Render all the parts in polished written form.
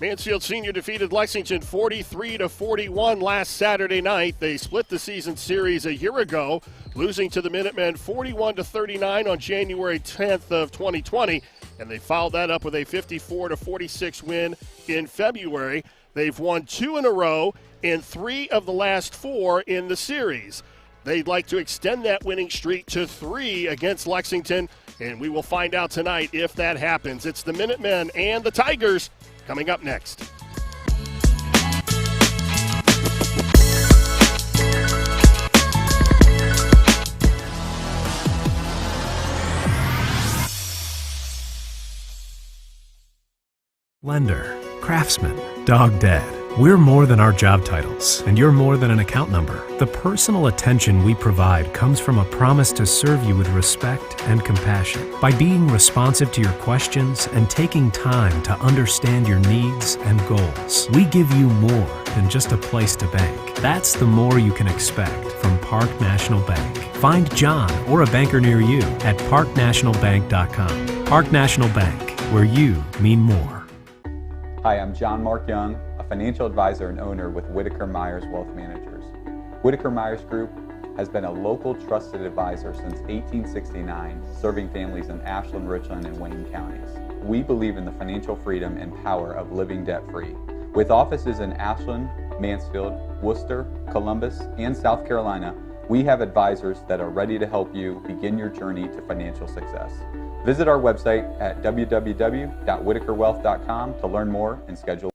Mansfield Senior defeated Lexington 43-41 last Saturday night. They split the season series a year ago, losing to the Minutemen 41-39 on January 10th of 2020, and they followed that up with a 54-46 win in February. They've won 2 in a row in 3 of the last 4 in the series. They'd like to extend that winning streak to 3 against Lexington, and we will find out tonight if that happens. It's the Minutemen and the Tygers coming up next. Lender, craftsman, dog dad. We're more than our job titles, and you're more than an account number. The personal attention we provide comes from a promise to serve you with respect and compassion. By being responsive to your questions and taking time to understand your needs and goals, we give you more than just a place to bank. That's the more you can expect from Park National Bank. Find John or a banker near you at parknationalbank.com. Park National Bank, where you mean more. Hi, I'm John Mark Young, a financial advisor and owner with Whitaker Myers Wealth Managers. Whitaker Myers Group has been a local trusted advisor since 1869, serving families in Ashland, Richland, and Wayne counties. We believe in the financial freedom and power of living debt-free. With offices in Ashland, Mansfield, Worcester, Columbus, and South Carolina, we have advisors that are ready to help you begin your journey to financial success. Visit our website at www.whitakerwealth.com to learn more and schedule.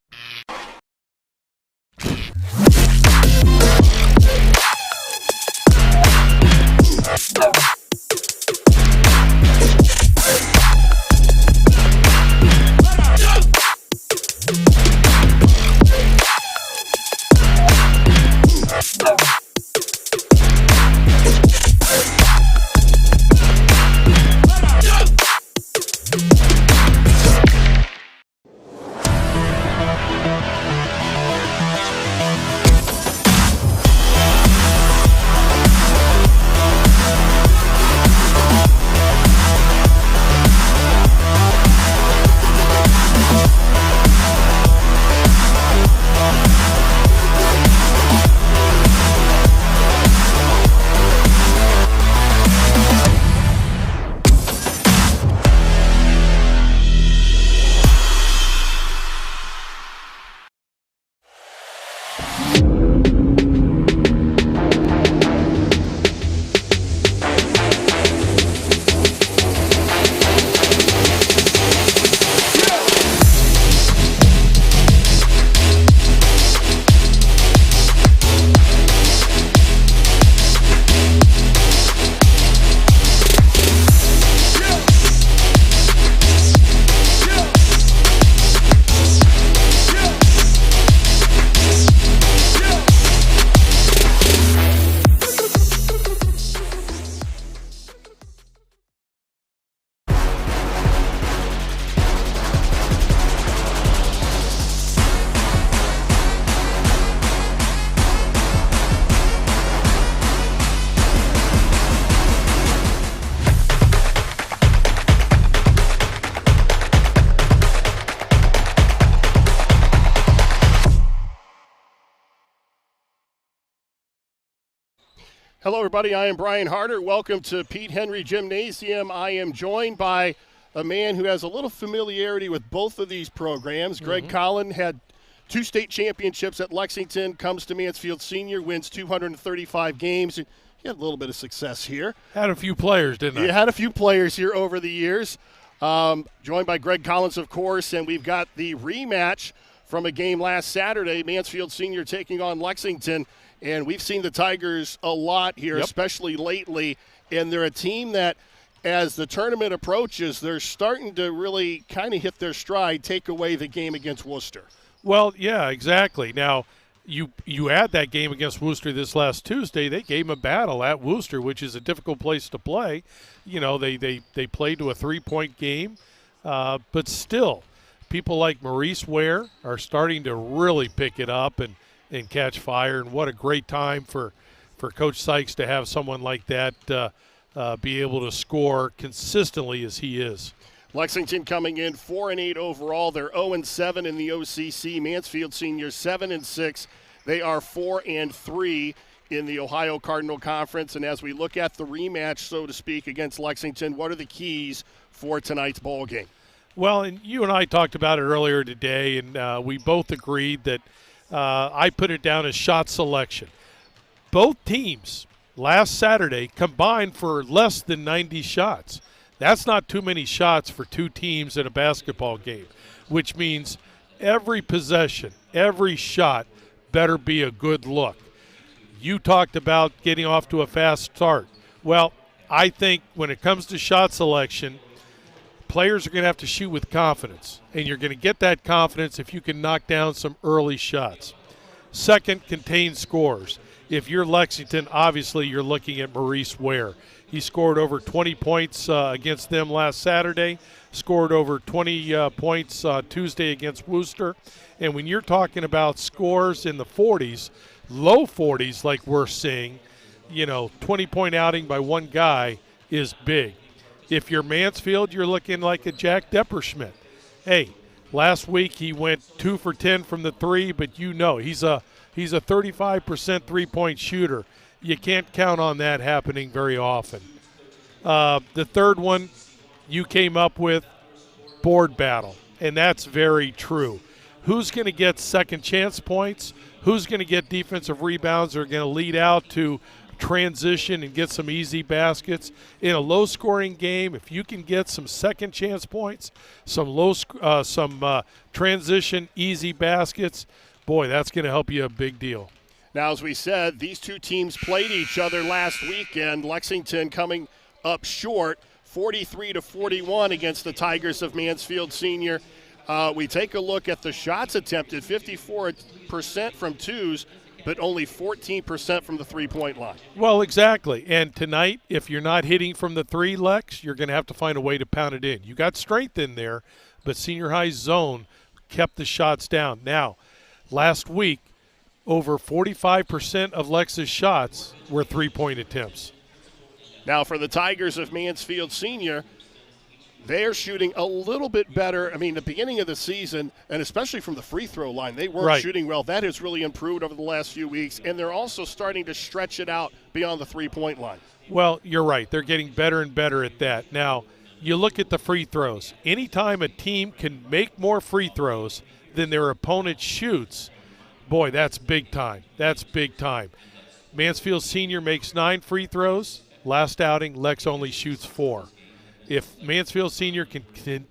Hello, everybody. I am Brian Harter. Welcome to Pete Henry Gymnasium. I am joined by a man who has a little familiarity with both of these programs. Gregg Collin had 2 state championships at Lexington, comes to Mansfield Senior, wins 235 games. He had a little bit of success here. Had a few players, didn't I? You had a few players here over the years. Joined by Gregg Collins, of course, and we've got the rematch from a game last Saturday, Mansfield Senior taking on Lexington. And we've seen the Tygers a lot here, especially lately. And they're a team that, as the tournament approaches, they're starting to really kind of hit their stride, take away the game against Worcester. Well, yeah, exactly. Now, you add that game against Worcester this last Tuesday, they gave them a battle at Worcester, which is a difficult place to play. You know, they played to a 3-point game. But still, people like Maurice Ware are starting to really pick it up and catch fire. And what a great time for Coach Sykes to have someone like that be able to score consistently as he is. Lexington coming in 4-8 overall. They're 0-7 in the OCC. Mansfield Senior 7-6. They are 4-3 in the Ohio Cardinal Conference. And as we look at the rematch, so to speak, against Lexington, what are the keys for tonight's ball game? Well, and you and I talked about it earlier today, and we both agreed that I put it down as shot selection. Both teams last Saturday combined for less than 90 shots. That's not too many shots for two teams in a basketball game, which means every possession, every shot better be a good look. You talked about getting off to a fast start. Well, I think when it comes to shot selection, players are going to have to shoot with confidence, and you're going to get that confidence if you can knock down some early shots. Second, contain scores. If you're Lexington, obviously you're looking at Maurice Ware. He scored over 20 points against them last Saturday, scored over 20 points Tuesday against Worcester. And when you're talking about scores in the 40s, low 40s like we're seeing, 20-point outing by one guy is big. If you're Mansfield, you're looking like a Jack Depperschmidt. Hey, last week he went 2 for 10 from the three, but he's a 35% three-point shooter. You can't count on that happening very often. The third one you came up with, board battle, and that's very true. Who's going to get second chance points? Who's going to get defensive rebounds or going to lead out to transition and get some easy baskets? In a low-scoring game, if you can get some second chance points, some transition easy baskets, boy, that's going to help you a big deal. Now, as we said, these two teams played each other last weekend. Lexington coming up short, 43-41 against the Tygers of Mansfield Senior. We take a look at the shots attempted, 54% from twos, but only 14% from the three-point line. Well, exactly. And tonight, if you're not hitting from the three, Lex, you're going to have to find a way to pound it in. You got strength in there, but Senior High's zone kept the shots down. Now, last week, over 45% of Lex's shots were three-point attempts. Now, for the Tygers of Mansfield Senior, they're shooting a little bit better. I mean, the beginning of the season, and especially from the free throw line, they weren't shooting well. That has really improved over the last few weeks, and they're also starting to stretch it out beyond the three-point line. Well, you're right. They're getting better and better at that. Now, you look at the free throws. Anytime a team can make more free throws than their opponent shoots, boy, that's big time. That's big time. Mansfield Senior makes 9 free throws. Last outing, Lex only shoots 4. If Mansfield Senior can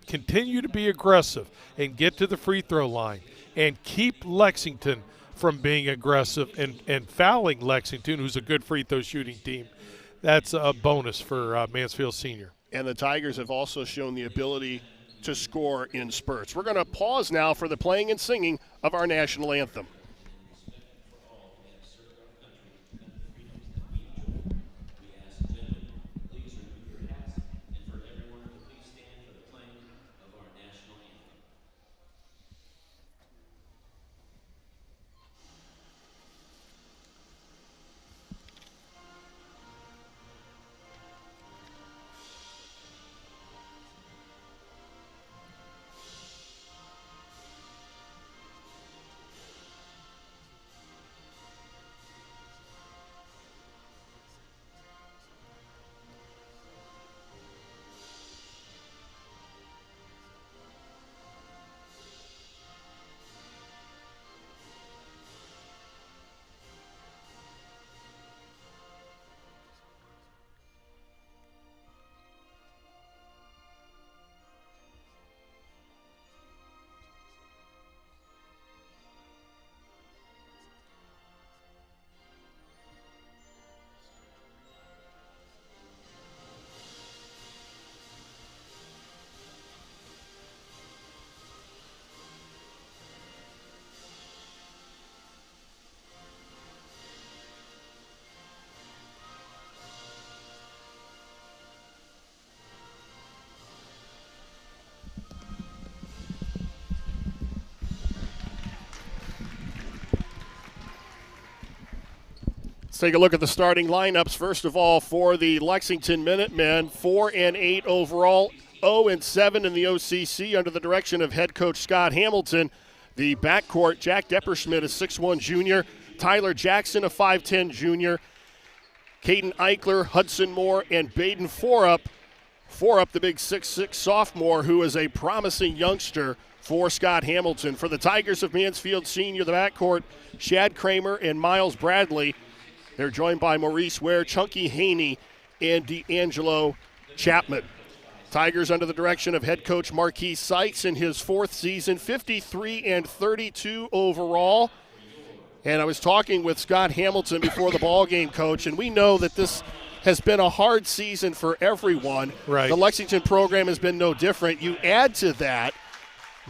continue to be aggressive and get to the free throw line and keep Lexington from being aggressive and fouling Lexington, who's a good free throw shooting team, that's a bonus for Mansfield Senior. And the Tigers have also shown the ability to score in spurts. We're going to pause now for the playing and singing of our national anthem. Let's take a look at the starting lineups. First of all, for the Lexington Minutemen, 4-8 overall. 0-7 in the OCC under the direction of head coach Scott Hamilton. The backcourt, Jack Depperschmidt, a 6'1 junior. Tyler Jackson, a 5'10 junior. Caden Eichler, Hudson Moore, and Baden Forup. Forup, the big 6'6 sophomore, who is a promising youngster for Scott Hamilton. For the Tigers of Mansfield Senior, the backcourt, Shad Kramer and Miles Bradley. They're joined by Maurice Ware, Chunky Haney, and D'Angelo Chapman. Tigers under the direction of head coach Marquis Seitz in his 4th season, 53-32 overall. And I was talking with Scott Hamilton before the ball game, Coach, and we know that this has been a hard season for everyone. Right. The Lexington program has been no different. You add to that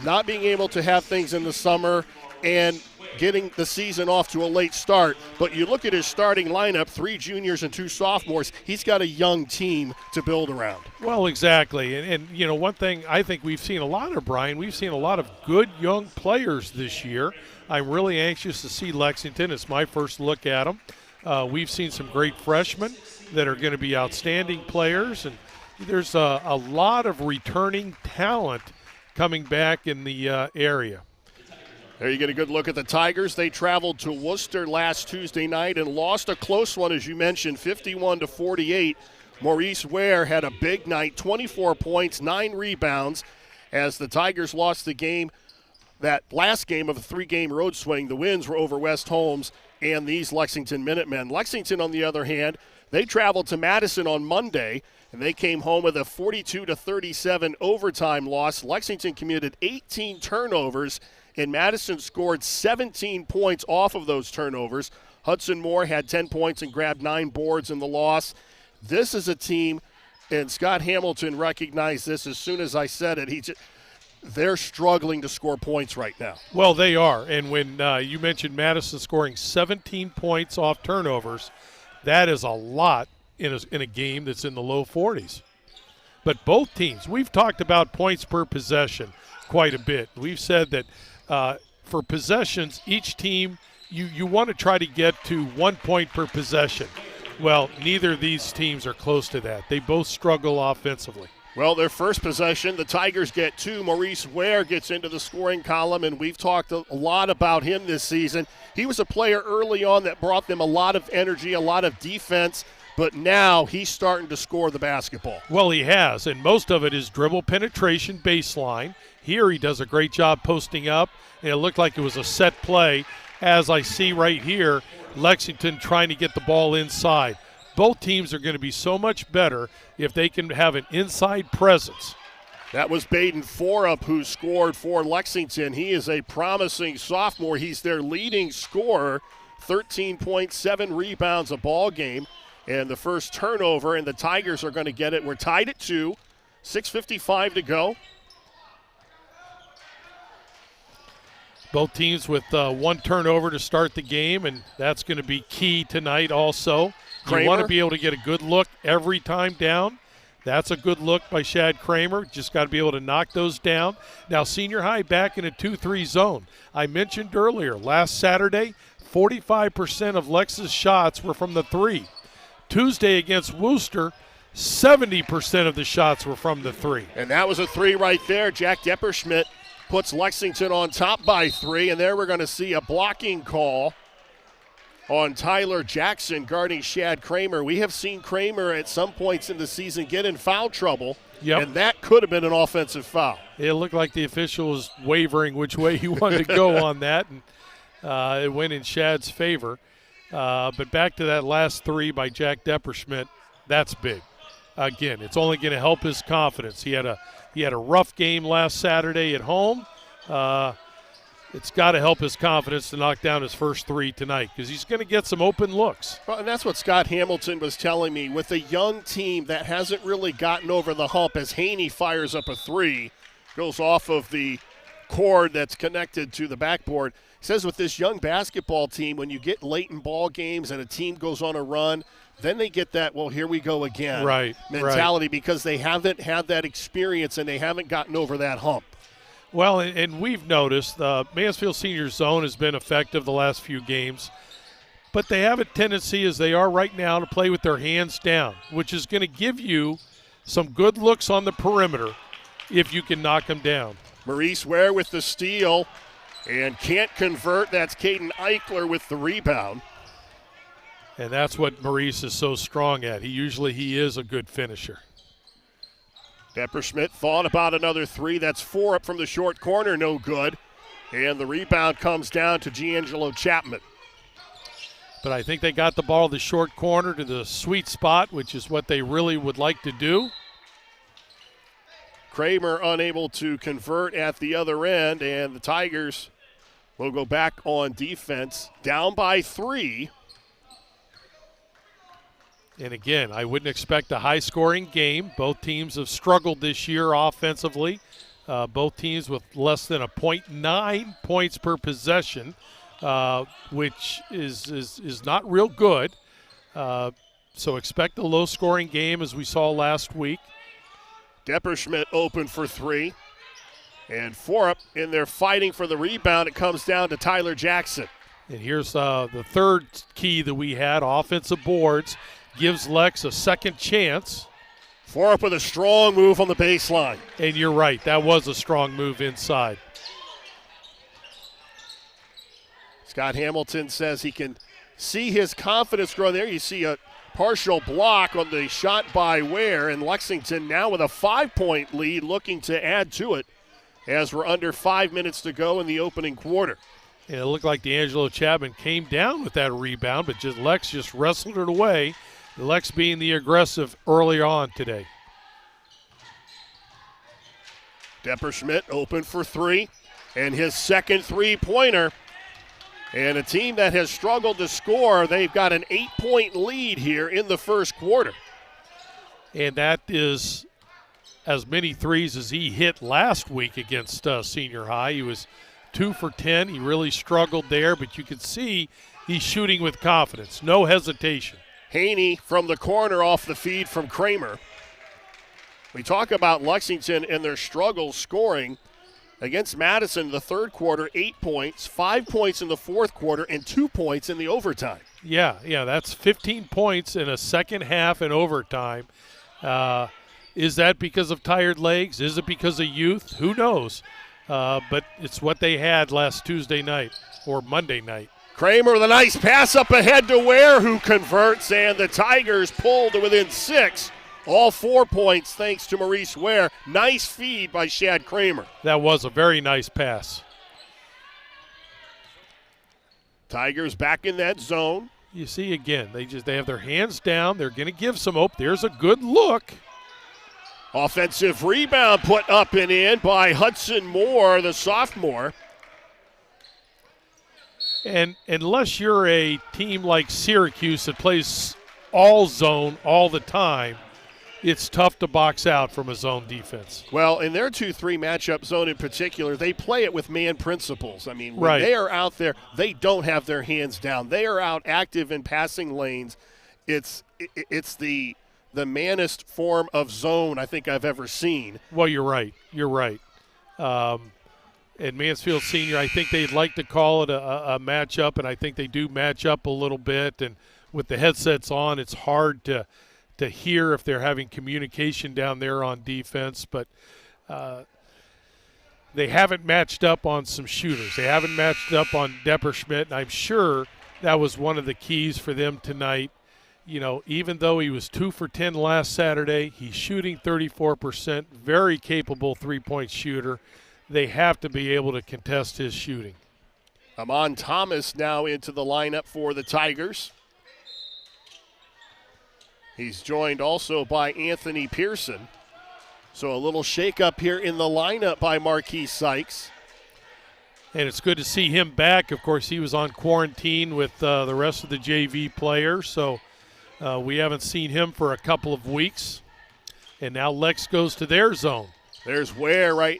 not being able to have things in the summer and getting the season off to a late start. But you look at his starting lineup, 3 juniors and 2 sophomores. He's got a young team to build around. Well, exactly. And you know, one thing I think we've seen a lot of, Brian, we've seen a lot of good young players this year. I'm really anxious to see Lexington. It's my first look at them. We've seen some great freshmen that are going to be outstanding players. And there's a lot of returning talent coming back in the area. There you get a good look at the Tigers. They traveled to Worcester last Tuesday night and lost a close one, as you mentioned, 51-48. Maurice Ware had a big night, 24 points, 9 rebounds, as the Tigers lost the game, that last game of a 3-game road swing. The wins were over West Holmes and these Lexington Minutemen. Lexington, on the other hand, they traveled to Madison on Monday, and they came home with a 42-37 overtime loss. Lexington committed 18 turnovers, and Madison scored 17 points off of those turnovers. Hudson Moore had 10 points and grabbed 9 boards in the loss. This is a team, and Scott Hamilton recognized this as soon as I said it. They're struggling to score points right now. Well, they are. And when you mentioned Madison scoring 17 points off turnovers, that is a lot in a game that's in the low 40s. But both teams, we've talked about points per possession quite a bit. We've said that for possessions, each team, you want to try to get to 1 point per possession. Well, neither of these teams are close to that. They both struggle offensively. Well, their first possession, the Tigers get 2. Maurice Ware gets into the scoring column, and we've talked a lot about him this season. He was a player early on that brought them a lot of energy, a lot of defense, but now he's starting to score the basketball. Well, he has, and most of it is dribble penetration baseline. Here he does a great job posting up, and it looked like it was a set play, as I see right here, Lexington trying to get the ball inside. Both teams are going to be so much better if they can have an inside presence. That was Baden Forup who scored for Lexington. He is a promising sophomore. He's their leading scorer, 13.7 rebounds a ball game. And the first turnover, and the Tigers are going to get it. We're tied at 2, 6:55 to go. Both teams with 1 turnover to start the game, and that's going to be key tonight also. Kramer. You want to be able to get a good look every time down. That's a good look by Shad Kramer. Just got to be able to knock those down. Now, senior high back in a 2-3 zone. I mentioned earlier, last Saturday, 45% of Lex's shots were from the 3. Tuesday against Worcester, 70% of the shots were from the 3. And that was a 3 right there. Jack Depperschmidt puts Lexington on top by 3, and there we're going to see a blocking call on Tyler Jackson guarding Shad Kramer. We have seen Kramer at some points in the season get in foul trouble, and that could have been an offensive foul. It looked like the official was wavering which way he wanted to go on that, and it went in Shad's favor. But back to that last 3 by Jack Depperschmidt, that's big. Again, it's only going to help his confidence. He had a rough game last Saturday at home. It's got to help his confidence to knock down his first 3 tonight because he's going to get some open looks. Well, and that's what Scott Hamilton was telling me. With a young team that hasn't really gotten over the hump, as Haney fires up a 3, goes off of the cord that's connected to the backboard. He says with this young basketball team, when you get late in ball games and a team goes on a run, then they get that, well, here we go again mentality because they haven't had that experience and they haven't gotten over that hump. Well, and we've noticed the Mansfield Senior zone has been effective the last few games, but they have a tendency, as they are right now, to play with their hands down, which is going to give you some good looks on the perimeter if you can knock them down. Maurice Ware with the steal and can't convert. That's Caden Eichler with the rebound. And that's what Maurice is so strong at. He is a good finisher. Depperschmidt thought about another three. That's 4 up from the short corner, no good. And the rebound comes down to Giangelo Chapman. But I think they got the ball to the short corner to the sweet spot, which is what they really would like to do. Kramer unable to convert at the other end, and the Tigers will go back on defense, down by 3. And again, I wouldn't expect a high-scoring game. Both teams have struggled this year offensively. Both teams with less than 0.9 points per possession, which is not real good. So expect a low-scoring game as we saw last week. Depperschmidt open for 3. And 4 up, and they're fighting for the rebound. It comes down to Tyler Jackson. And here's the third key that we had, offensive boards. Gives Lex a second chance. 4 up with a strong move on the baseline. And you're right, that was a strong move inside. Scott Hamilton says he can see his confidence grow there. You see a partial block on the shot by Ware, and Lexington now with a 5-point lead looking to add to it as we're under 5 minutes to go in the opening quarter. And it looked like D'Angelo Chapman came down with that rebound, but Lex just wrestled it away. Lex being the aggressive early on today. Depperschmidt open for 3, and his second three-pointer. And a team that has struggled to score, they've got an 8-point lead here in the first quarter. And that is as many threes as he hit last week against Senior High. He was 2 for 10. He really struggled there, but you can see he's shooting with confidence, no hesitation. Haney from the corner off the feed from Kramer. We talk about Lexington and their struggles scoring. Against Madison, the third quarter, 8 points, 5 points in the fourth quarter, and 2 points in the overtime. Yeah, that's 15 points in a second half in overtime. Is that because of tired legs? Is it because of youth? Who knows? But it's what they had last Tuesday night or Monday night. Kramer with a nice pass up ahead to Ware, who converts, and the Tigers pull to within 6. All 4 points thanks to Maurice Ware. Nice feed by Shad Kramer. That was a very nice pass. Tigers back in that zone. You see again, they have their hands down. They're going to give some hope. There's a good look. Offensive rebound put up and in by Hudson Moore, the sophomore. And unless you're a team like Syracuse that plays all zone all the time, it's tough to box out from a zone defense. Well, in their 2-3 matchup zone in particular, they play it with man principles. I mean, when right. They are out there, they don't have their hands down. They are out active in passing lanes. It's the manest form of zone I think I've ever seen. Well, you're right. And Mansfield Senior, I think they'd like to call it a matchup, and I think they do match up a little bit. And with the headsets on, it's hard to hear if they're having communication down there on defense. But they haven't matched up on some shooters. They haven't matched up on Depperschmidt, and I'm sure that was one of the keys for them tonight. You know, even though he was 2 for 10 last Saturday, he's shooting 34%, very capable three-point shooter. They have to be able to contest his shooting. Amon Thomas now into the lineup for the Tigers. He's joined also by Anthony Pearson. So a little shakeup here in the lineup by Marquise Sykes. And it's good to see him back. Of course, he was on quarantine with the rest of the JV players, so we haven't seen him for a couple of weeks. And now Lex goes to their zone. There's Ware right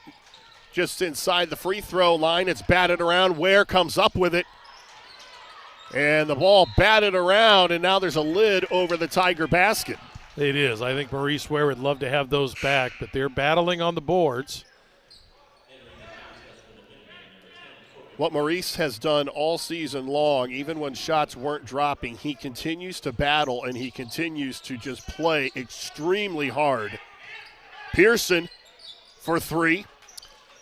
just inside the free throw line. It's batted around. Ware comes up with it. And the ball batted around, and now there's a lid over the Tiger basket. It is. I think Maurice Ware would love to have those back, but they're battling on the boards. What Maurice has done all season long, even when shots weren't dropping, he continues to battle and he continues to just play extremely hard Pearson for three.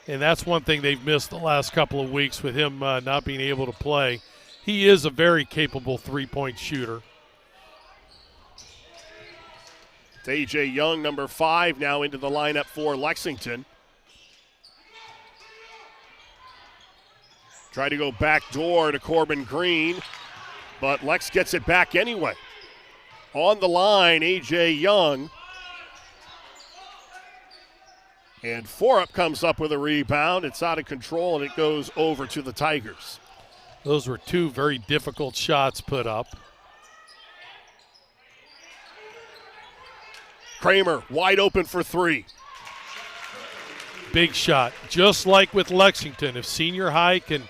And that's one thing they've missed the last couple of weeks with him not being able to play. He is a very capable three-point shooter. A.J. Young, number 5, now into the lineup for Lexington. Try to go back door to Corbin Green, but Lex gets it back anyway. On the line, A.J. Young. And Forup comes up with a rebound. It's out of control, and it goes over to the Tygers. Those were two very difficult shots put up. Kramer wide open for three. Big shot. Just like with Lexington, if Senior High can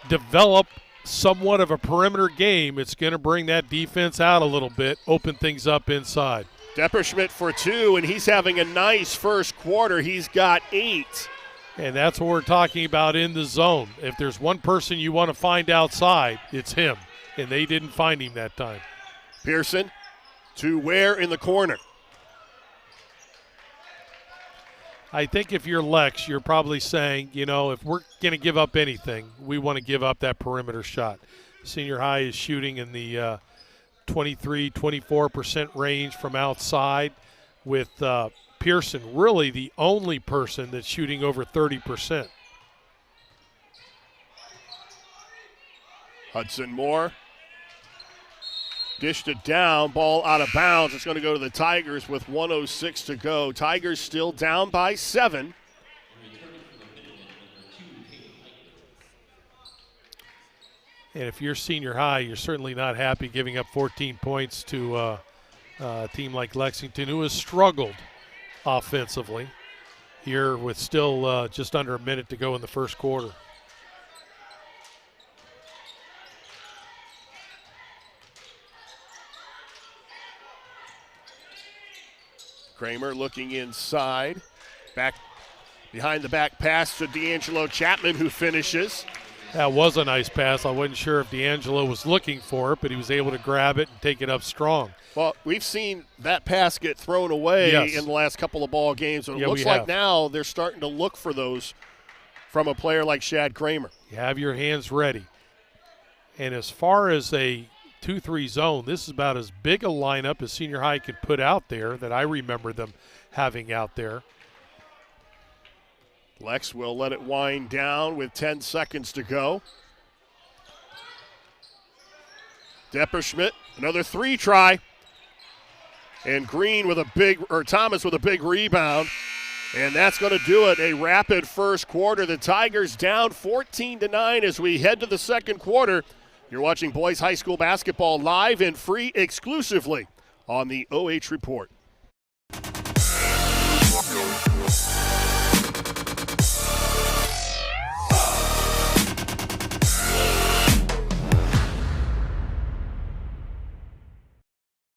develop somewhat of a perimeter game, it's going to bring that defense out a little bit, open things up inside. Depperschmidt for two, and he's having a nice first quarter. He's got 8. And that's what we're talking about in the zone. If there's one person you want to find outside, it's him. And they didn't find him that time. Pearson to Ware in the corner. I think if you're Lex, you're probably saying, you know, if we're going to give up anything, we want to give up that perimeter shot. Senior High is shooting in the 23-24% range from outside, with Pearson really the only person that's shooting over 30%. Hudson Moore dished it down, ball out of bounds. It's going to go to the Tigers with 1:06 to go. Tigers still down by 7. And if you're Senior High, you're certainly not happy giving up 14 points to a team like Lexington, who has struggled offensively here with still just under a minute to go in the first quarter. Kramer looking inside. Back behind the back pass to D'Angelo Chapman, who finishes. That was a nice pass. I wasn't sure if D'Angelo was looking for it, but he was able to grab it and take it up strong. Well, we've seen that pass get thrown away Yes. in the last couple of ball games. So it Yeah, looks we like have. now they're starting to look for those from a player like Shad Kramer. You have your hands ready. And as far as a 2-3 zone, this is about as big a lineup as Senior High could put out there that I remember them having out there. Lex will let it wind down with 10 seconds to go. Depperschmidt, another 3 try. And Green with a big, or Thomas with a big rebound. And that's going to do it. A rapid first quarter. The Tigers down 14-9 as we head to the second quarter. You're watching boys high school basketball live and free exclusively on the OH Report.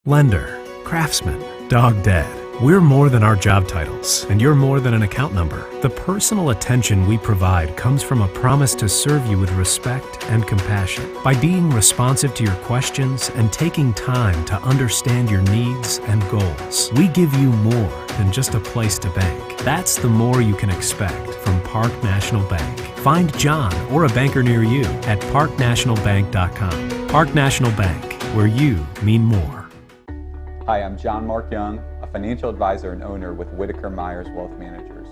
Lender, craftsman, dog dad. We're more than our job titles, and you're more than an account number. The personal attention we provide comes from a promise to serve you with respect and compassion. By being responsive to your questions and taking time to understand your needs and goals, we give you more than just a place to bank. That's the more you can expect from Park National Bank. Find John or a banker near you at parknationalbank.com. Park National Bank, where you mean more. Hi, I'm John Mark Young, a financial advisor and owner with Whitaker Myers Wealth Managers.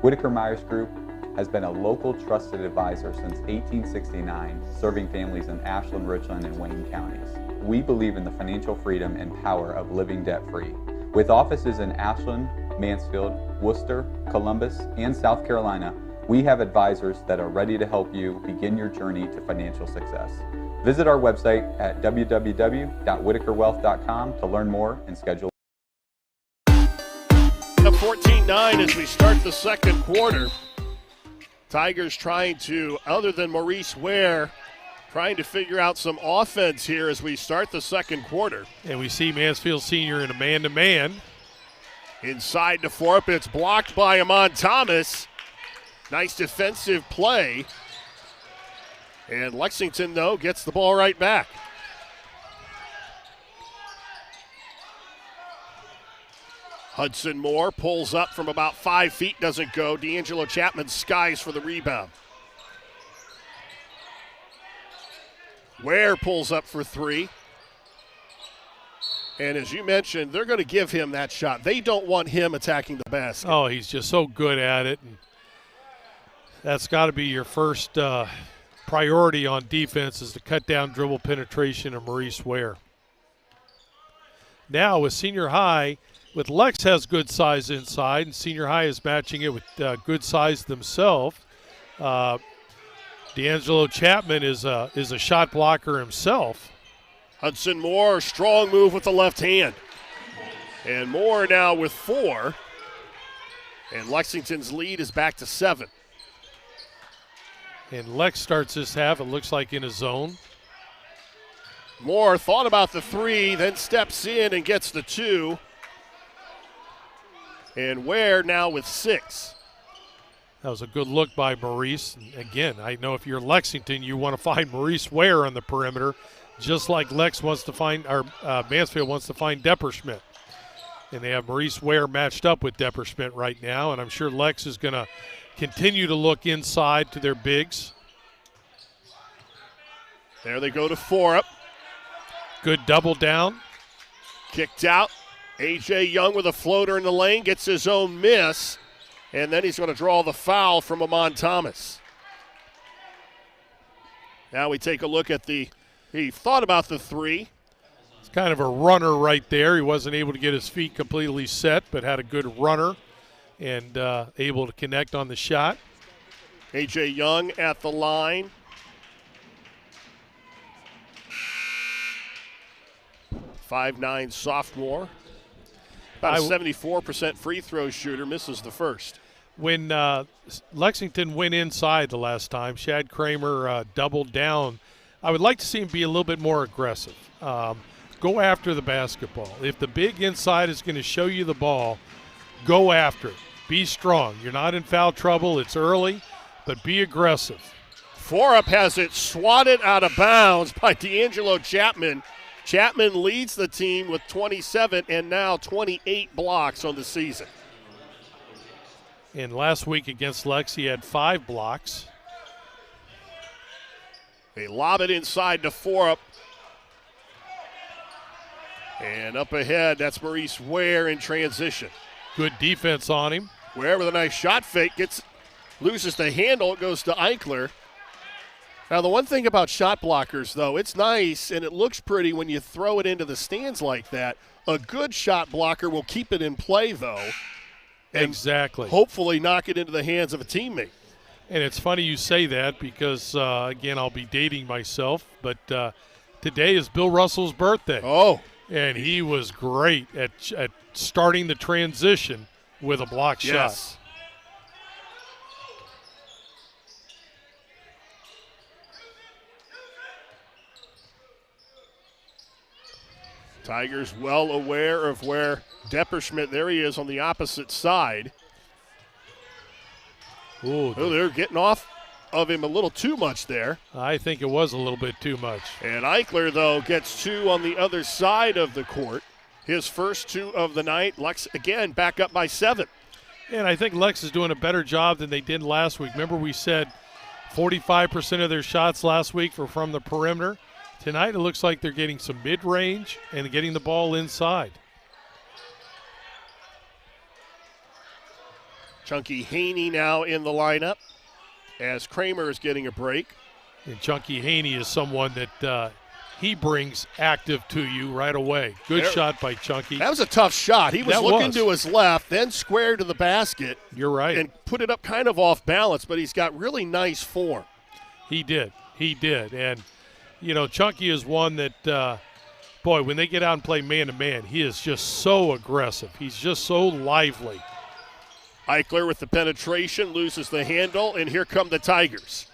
Whitaker Myers Group has been a local trusted advisor since 1869, serving families in Ashland, Richland, and Wayne counties. We believe in the financial freedom and power of living debt-free. With offices in Ashland, Mansfield, Worcester, Columbus, and South Carolina, we have advisors that are ready to help you begin your journey to financial success. Visit our website at www.whitakerwealth.com to learn more and schedule. 14-9 as we start the second quarter. Tigers trying to, other than Maurice Ware, trying to figure out some offense here as we start the second quarter. And we see Mansfield Senior in a man-to-man. Inside to Forup, it's blocked by Amon Thomas. Nice defensive play. And Lexington, though, gets the ball right back. Hudson Moore pulls up from about 5 feet, doesn't go. D'Angelo Chapman skies for the rebound. Ware pulls up for 3. And as you mentioned, they're going to give him that shot. They don't want him attacking the basket. Oh, he's just so good at it. And that's got to be your first priority on defense, is to cut down dribble penetration of Maurice Ware. Now with senior high, with Lex has good size inside, and senior high is matching it with good size themselves. D'Angelo Chapman is a shot blocker himself. Hudson Moore, strong move with the left hand. And Moore now with 4. And Lexington's lead is back to 7. And Lex starts this half, it looks like, in a zone. Moore thought about the 3, then steps in and gets the 2. And Ware now with 6. That was a good look by Maurice. And again, I know if you're Lexington, you want to find Maurice Ware on the perimeter, just like Lex wants to find, or Mansfield wants to find Depperschmidt. And they have Maurice Ware matched up with Depperschmidt right now, and I'm sure Lex is going to continue to look inside to their bigs. There they go to Forup. Good double down. Kicked out. A.J. Young with a floater in the lane, gets his own miss, and then he's going to draw the foul from Amon Thomas. Now we take a look at he thought about the 3. It's kind of a runner right there. He wasn't able to get his feet completely set, but had a good runner and able to connect on the shot. A.J. Young at the line. 5'9" sophomore. About a 74% free throw shooter, misses the first. When Lexington went inside the last time, Shad Kramer doubled down. I would like to see him be a little bit more aggressive. Go after the basketball. If the big inside is going to show you the ball, go after it. Be strong. You're not in foul trouble. It's early, but be aggressive. Forup has it swatted out of bounds by D'Angelo Chapman. Chapman leads the team with 27 and now 28 blocks on the season. And last week against Lex, he had 5 blocks. They lob it inside to Forup. And up ahead, that's Maurice Ware in transition. Good defense on him. Ware with a nice shot fake, loses the handle, it goes to Eichler. Now, the one thing about shot blockers, though, it's nice and it looks pretty when you throw it into the stands like that. A good shot blocker will keep it in play, though. And exactly. Hopefully knock it into the hands of a teammate. And it's funny you say that because, again, I'll be dating myself, but today is Bill Russell's birthday. Oh. And he was great at starting the transition with a block shot. Tigers well aware of where Depperschmidt, there he is on the opposite side. Ooh, they're getting off of him a little too much there. I think it was a little bit too much. And Eichler, though, gets 2 on the other side of the court. His first 2 of the night. Lex, again, back up by 7. And I think Lex is doing a better job than they did last week. Remember we said 45% of their shots last week were from the perimeter. Tonight it looks like they're getting some mid-range and getting the ball inside. Chunky Haney now in the lineup as Kramer is getting a break. And Chunky Haney is someone that he brings active to you right away. Good shot by Chunky. That was a tough shot. He was looking to his left, then squared to the basket. You're right. And put it up kind of off balance, but he's got really nice form. He did. And, you know, Chunky is one that, boy, when they get out and play man-to-man, he is just so aggressive. He's just so lively. Eichler with the penetration, loses the handle, and here come the Tigers.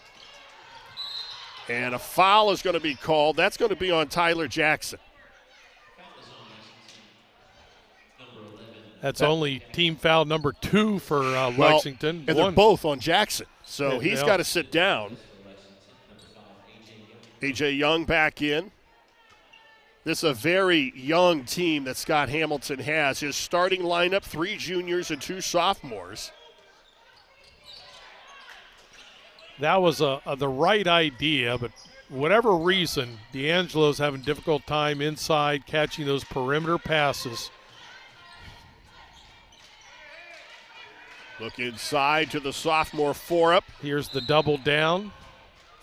And a foul is going to be called. That's going to be on Tyler Jackson. That's only team foul number 2 for Lexington. And they're both on Jackson, so he's got to sit down. A.J. Young back in. This is a very young team that Scott Hamilton has. His starting lineup, 3 juniors and 2 sophomores. That was the right idea, but whatever reason, D'Angelo's having a difficult time inside catching those perimeter passes. Look inside to the sophomore Forup. Here's the double down.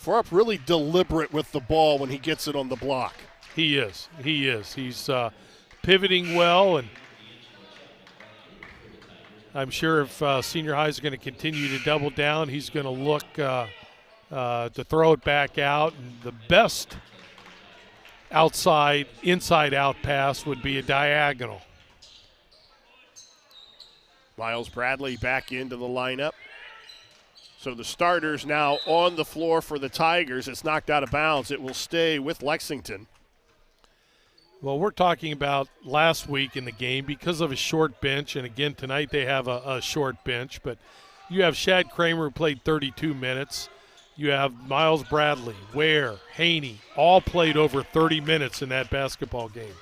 Forup really deliberate with the ball when he gets it on the block. He is. He's pivoting well, and I'm sure if Senior High is going to continue to double down, he's going to look to throw it back out. And the best inside-out pass would be a diagonal. Miles Bradley back into the lineup. So the starters now on the floor for the Tigers. It's knocked out of bounds. It will stay with Lexington. Well, we're talking about last week in the game because of a short bench, and again tonight they have a short bench, but you have Shad Kramer who played 32 minutes. You have Miles Bradley, Ware, Haney, all played over 30 minutes in that basketball game.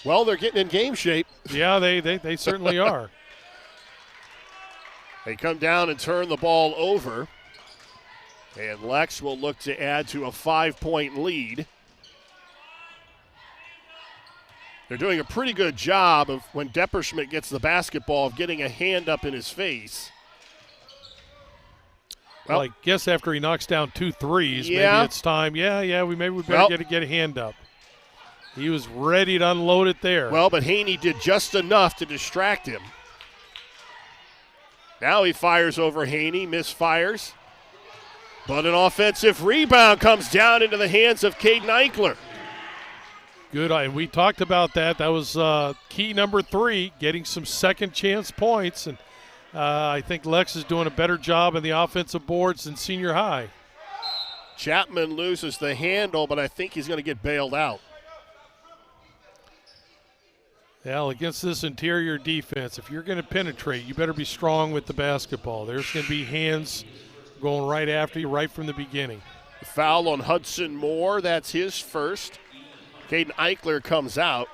Well, they're getting in game shape. Yeah, they certainly are. They come down and turn the ball over, and Lex will look to add to a 5-point lead. They're doing a pretty good job of, when Depperschmidt gets the basketball, of getting a hand up in his face. Well, I guess after he knocks down 2 threes, maybe it's time. We better get a hand up. He was ready to unload it there. Well, but Haney did just enough to distract him. Now he fires over Haney, misfires. But an offensive rebound comes down into the hands of Caden Eichler. Good, and we talked about that. That was key number 3, getting some second chance points. And I think Lex is doing a better job in the offensive boards than Senior High. Chapman loses the handle, but I think he's going to get bailed out. Well, against this interior defense, if you're going to penetrate, you better be strong with the basketball. There's going to be hands going right after you right from the beginning. Foul on Hudson Moore. That's his first. Caden Eichler comes out.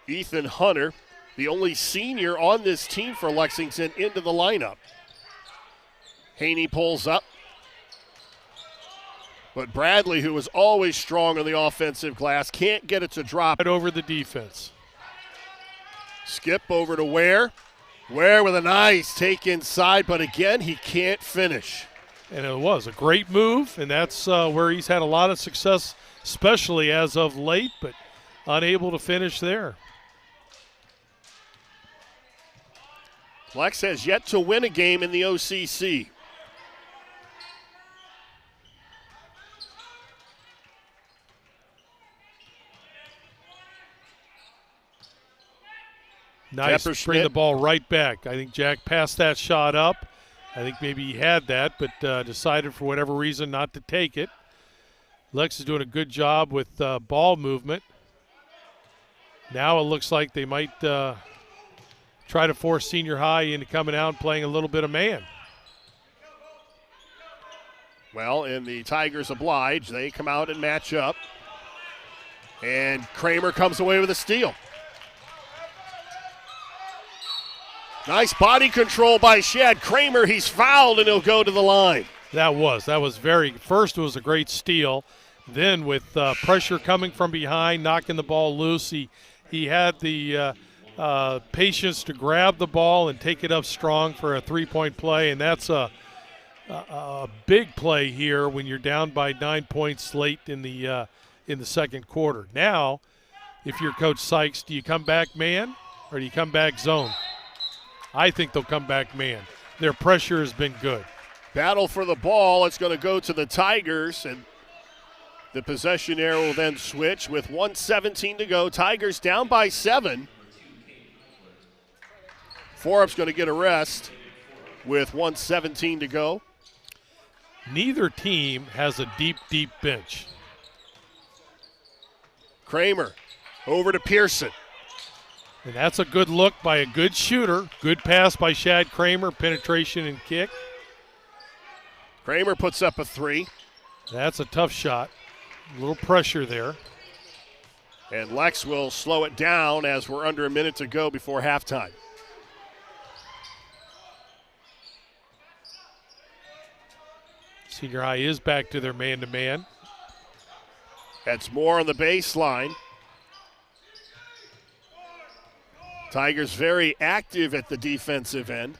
Ethan Hunter, the only senior on this team for Lexington, into the lineup. Haney pulls up. But Bradley, who was always strong on the offensive glass, can't get it to drop. Right over the defense. Skip over to Ware. Ware with a nice take inside, but again, he can't finish. And it was a great move, and that's where he's had a lot of success, especially as of late, but unable to finish there. Lex has yet to win a game in the OCC. Nice, bring the ball right back. I think Jack passed that shot up. I think maybe he had that, but decided for whatever reason not to take it. Lex is doing a good job with ball movement. Now it looks like they might try to force Senior High into coming out and playing a little bit of man. Well, and the Tigers oblige. They come out and match up. And Kramer comes away with a steal. Nice body control by Shad Kramer. He's fouled, and he'll go to the line. That was first it was a great steal. Then with pressure coming from behind, knocking the ball loose, he had the patience to grab the ball and take it up strong for a three-point play, and that's a big play here when you're down by 9 points late in the second quarter. Now, if you're Coach Sykes, do you come back man or do you come back zone? I think they'll come back man. Their pressure has been good. Battle for the ball. It's going to go to the Tigers, and the possession arrow will then switch with 1:17 to go. Tigers down by 7. Forup's going to get a rest with 1:17 to go. Neither team has a deep bench. Kramer over to Pearson. And that's a good look by a good shooter. Good pass by Shad Kramer, penetration and kick. Kramer puts up a 3. That's a tough shot. A little pressure there. And Lex will slow it down as we're under a minute to go before halftime. Senior High is back to their man-to-man. That's Moore on the baseline. Tigers very active at the defensive end.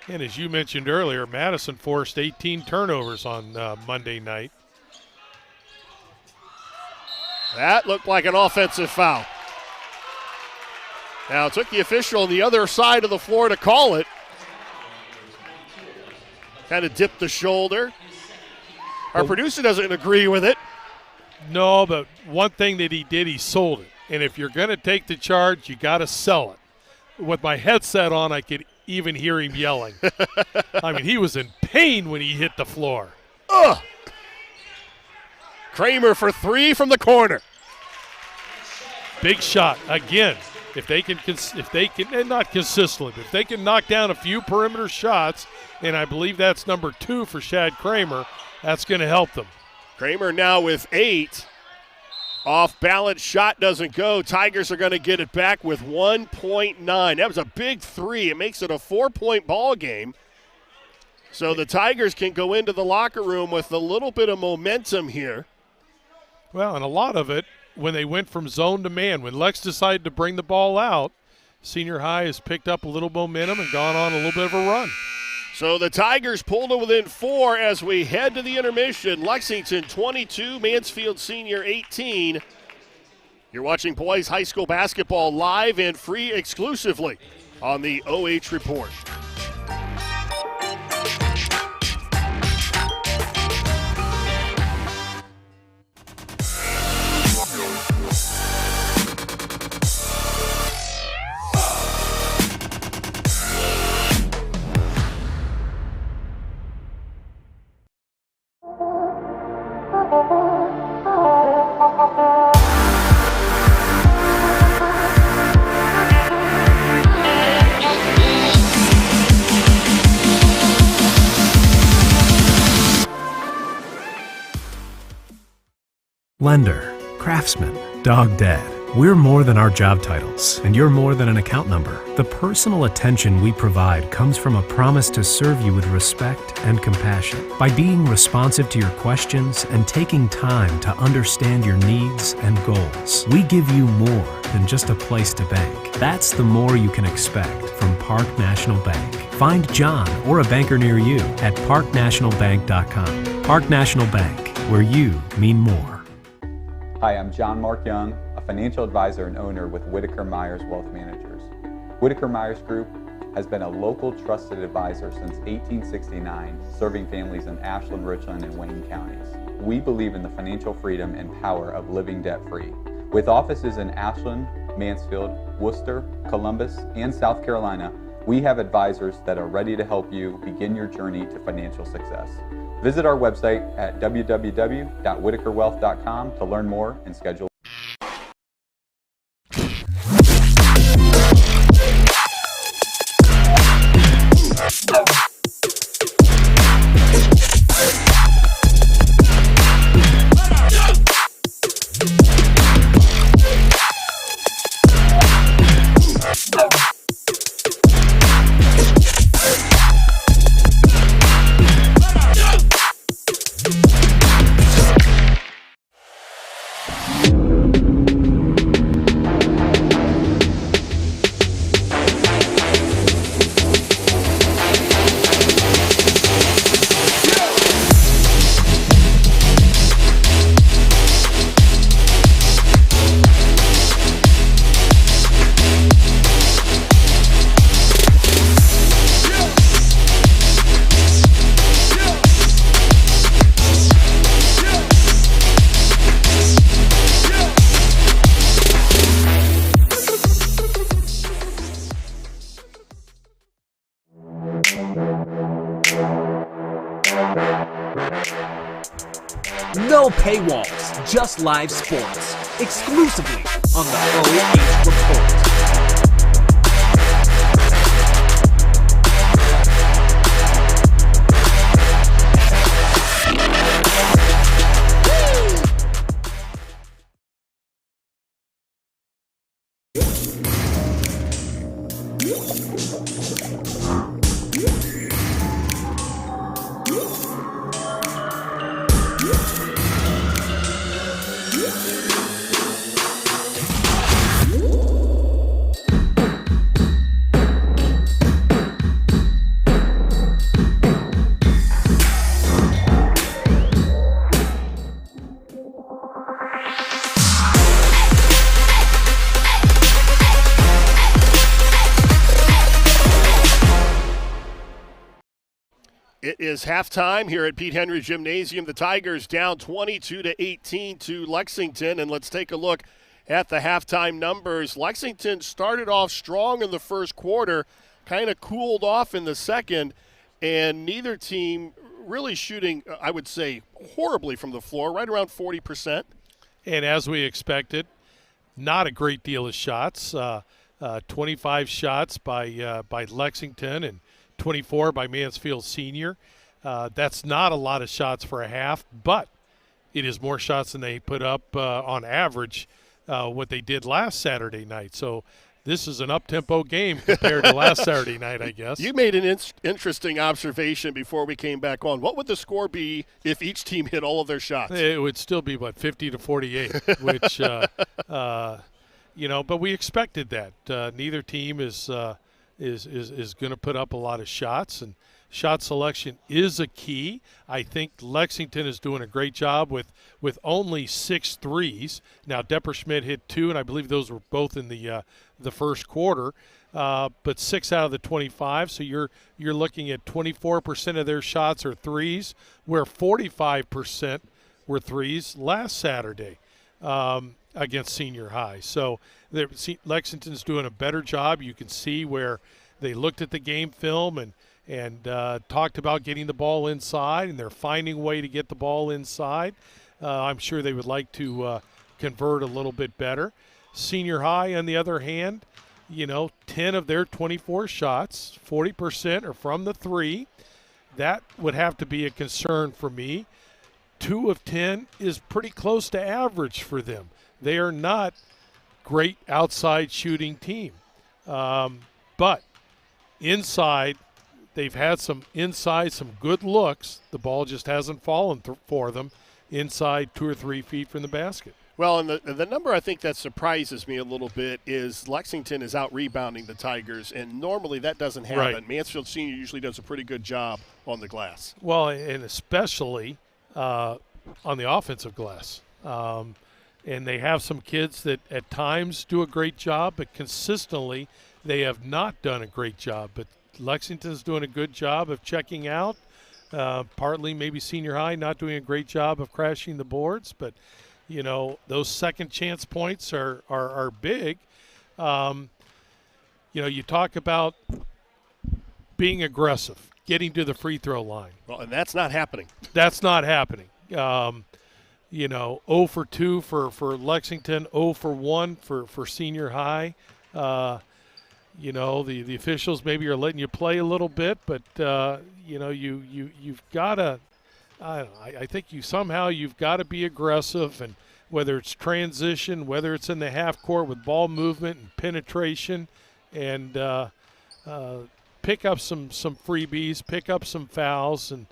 And as you mentioned earlier, Madison forced 18 turnovers on Monday night. That looked like an offensive foul. Now, it took the official on the other side of the floor to call it. Kind of dipped the shoulder. Our producer doesn't agree with it. No, but one thing that he did, he sold it. And if you're going to take the charge, you got to sell it. With my headset on, I could even hear him yelling. I mean, he was in pain when he hit the floor. Ugh! Kramer for three from the corner. Big shot again. If they can, and not consistently, but if they can knock down a few perimeter shots, and I believe that's number 2 for Shad Kramer, that's going to help them. Kramer now with 8. Off balance shot doesn't go. Tigers are going to get it back with 1.9. That was a big 3. It makes it a 4-point ball game. So the Tigers can go into the locker room with a little bit of momentum here. Well, and a lot of it when they went from zone to man. When Lex decided to bring the ball out, Senior High has picked up a little momentum and gone on a little bit of a run. So the Tigers pulled it within 4 as we head to the intermission. Lexington 22, Mansfield Senior 18. You're watching boys high school basketball live and free exclusively on the OH Report. Lender, craftsman, dog dad. We're more than our job titles, and you're more than an account number. The personal attention we provide comes from a promise to serve you with respect and compassion. By being responsive to your questions and taking time to understand your needs and goals, we give you more than just a place to bank. That's the more you can expect from Park National Bank. Find John or a banker near you at parknationalbank.com. Park National Bank, where you mean more. Hi, I'm John Mark Young, a financial advisor and owner with Whitaker Myers Wealth Managers. Whitaker Myers Group has been a local trusted advisor since 1869, serving families in Ashland, Richland, and Wayne counties. We believe in the financial freedom and power of living debt-free. With offices in Ashland, Mansfield, Worcester, Columbus, and South Carolina, we have advisors that are ready to help you begin your journey to financial success. Visit our website at www.whitakerwealth.com to learn more and schedule. No paywalls, just live sports, exclusively on the OH Report. It is halftime here at Pete Henry Gymnasium. The Tigers down 22-18 to Lexington, and let's take a look at the halftime numbers. Lexington started off strong in the first quarter, kind of cooled off in the second, and neither team really shooting, I would say, horribly from the floor, right around 40%. And as we expected, not a great deal of shots. 25 shots by Lexington and 24 by Mansfield Senior. That's not a lot of shots for a half, but it is more shots than they put up on average what they did last Saturday night. So this is an up-tempo game compared to last Saturday night, I guess. You made an interesting observation before we came back on. What would the score be if each team hit all of their shots? It would still be, 50-48, which, but we expected that. Neither team is going to put up a lot of shots, and shot selection is a key. I think Lexington is doing a great job with only 6 threes. Now, Depperschmidt hit 2, and I believe those were both in the first quarter, but 6 out of the 25. So you're looking at 24% of their shots are threes, where 45% were threes last Saturday against Senior High. So Lexington's doing a better job. You can see where they looked at the game film and talked about getting the ball inside, and they're finding a way to get the ball inside. I'm sure they would like to convert a little bit better. Senior High, on the other hand, 10 of their 24 shots, 40% are from the 3. That would have to be a concern for me. 2 of 10 is pretty close to average for them. They are not great outside shooting team. But inside, they've had some good looks. The ball just hasn't fallen for them inside 2 or 3 feet from the basket. Well, and the number I think that surprises me a little bit is Lexington is out-rebounding the Tigers, and normally that doesn't happen. Right. Mansfield Senior usually does a pretty good job on the glass. Well, and especially on the offensive glass. And they have some kids that at times do a great job, but consistently they have not done a great job. But Lexington's doing a good job of checking out. Partly maybe Senior High not doing a great job of crashing the boards, but those second chance points are big. You talk about being aggressive, getting to the free throw line. Well, and that's not happening. That's not happening. 0 for 2 for Lexington, 0 for 1 for Senior High. The officials maybe are letting you play a little bit, but you've got to. I think you've got to be aggressive, and whether it's transition, whether it's in the half court with ball movement and penetration, and pick up some freebies, pick up some fouls, and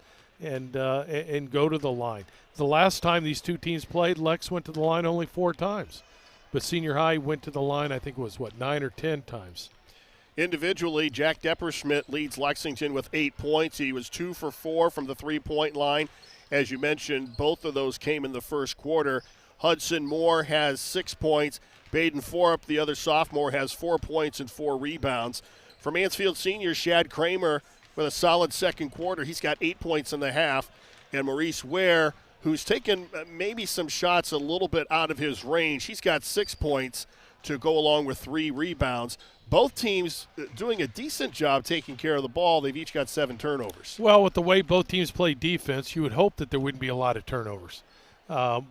go to the line. The last time these two teams played, Lex went to the line only 4 times, but Senior High went to the line, I think it was 9 or 10 times. Individually, Jack Depperschmidt leads Lexington with 8 points. He was 2 for 4 from the three-point line. As you mentioned, both of those came in the first quarter. Hudson Moore has 6 points. Baden Forup, the other sophomore, has 4 points and 4 rebounds. For Mansfield Senior, Shad Kramer with a solid second quarter. He's got 8 points in the half. And Maurice Ware, who's taken maybe some shots a little bit out of his range, he's got 6 points to go along with 3 rebounds. Both teams doing a decent job taking care of the ball. They've each got 7 turnovers. Well, with the way both teams play defense, you would hope that there wouldn't be a lot of turnovers.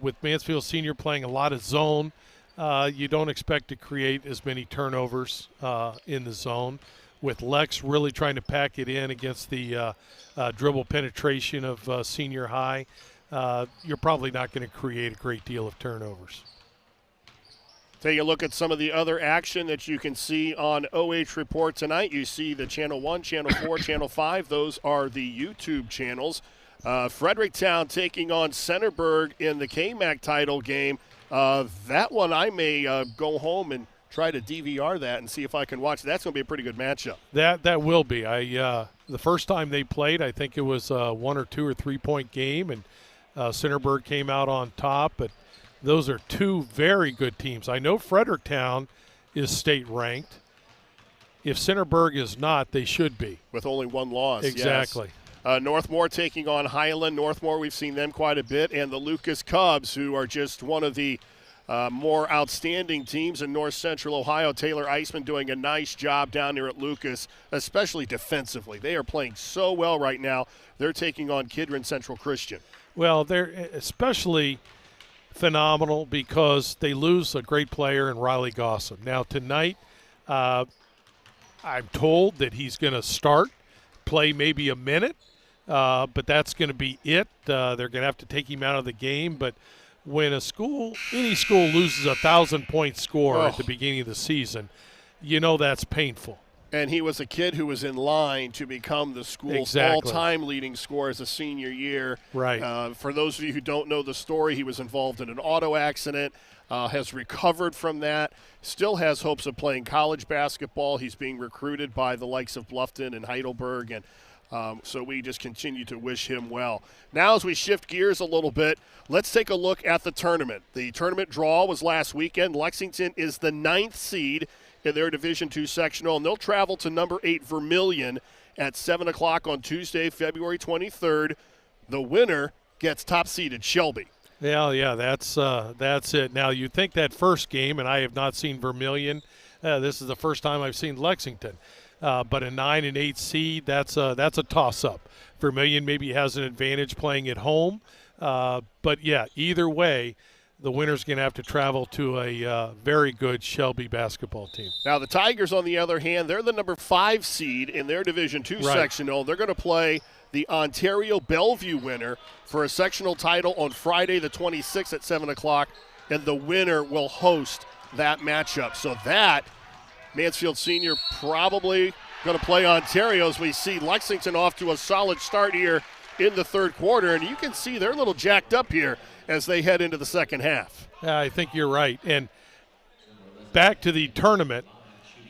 With Mansfield Senior playing a lot of zone, you don't expect to create as many turnovers in the zone. With Lex really trying to pack it in against the dribble penetration of Senior High, you're probably not going to create a great deal of turnovers. Take a look at some of the other action that you can see on OH Report tonight. You see the Channel 1, Channel 4, Channel 5. Those are the YouTube channels. Fredericktown taking on Centerburg in the KMAC title game. That one I may go home and try to DVR that and see if I can watch. That's going to be a pretty good matchup. That will be. The first time they played, I think it was a 1 or 2 or 3 point game, and Centerburg came out on top, but those are 2 very good teams. I know Fredericktown is state ranked. If Centerburg is not, they should be. With only 1 loss. Exactly. Yes. Northmore taking on Highland. Northmore, we've seen them quite a bit. And the Lucas Cubs, who are just one of the more outstanding teams in north central Ohio. Taylor Eisman doing a nice job down there at Lucas, especially defensively. They are playing so well right now. They're taking on Kidron Central Christian. Well, they're especially phenomenal because they lose a great player in Riley Gossam. Now, tonight, I'm told that he's going to start, play maybe a minute, but that's going to be it. They're going to have to take him out of the game, but when any school loses a 1,000-point score at the beginning of the season, you know that's painful. And he was a kid who was in line to become the school's all-time leading scorer as a senior year. Right. For those of you who don't know the story, he was involved in an auto accident, has recovered from that, still has hopes of playing college basketball. He's being recruited by the likes of Bluffton and Heidelberg, and so we just continue to wish him well. Now, as we shift gears a little bit, let's take a look at the tournament. The tournament draw was last weekend. Lexington is the 9th seed in their Division II sectional, and they'll travel to number 8 Vermilion at 7 o'clock on Tuesday, February 23rd. The winner gets top-seeded Shelby. Yeah, that's it. Now, you think that first game, and I have not seen Vermilion. This is the first time I've seen Lexington. But a 9 and 8 seed, that's a toss-up. Vermilion maybe has an advantage playing at home. But, yeah, either way, the winner's going to have to travel to a very good Shelby basketball team. Now, the Tygers, on the other hand, they're the number 5 seed in their Division II sectional. They're going to play the Ontario Bellevue winner for a sectional title on Friday the 26th at 7 o'clock, and the winner will host that matchup. So that Mansfield Senior probably going to play Ontario as we see Lexington off to a solid start here in the third quarter. And you can see they're a little jacked up here as they head into the second half. I think you're right. And back to the tournament,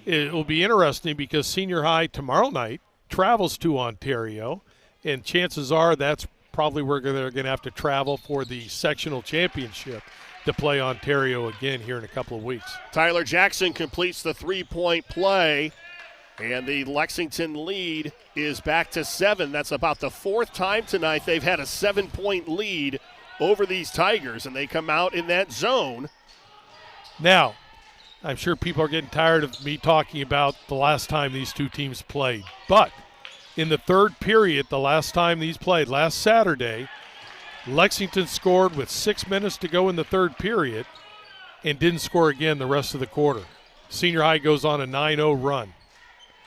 it will be interesting because senior high tomorrow night travels to Ontario, and chances are that's probably where they're going to have to travel for the sectional championship to play Ontario again here in a couple of weeks. Tyler Jackson completes the three-point play, and the Lexington lead is back to 7. That's about the 4th time tonight they've had a 7-point lead over these Tigers, and they come out in that zone. Now, I'm sure people are getting tired of me talking about the last time these two teams played, but in the third period, the last time these played, last Saturday, Lexington scored with 6 minutes to go in the third period and didn't score again the rest of the quarter. Senior high goes on a 9-0 run,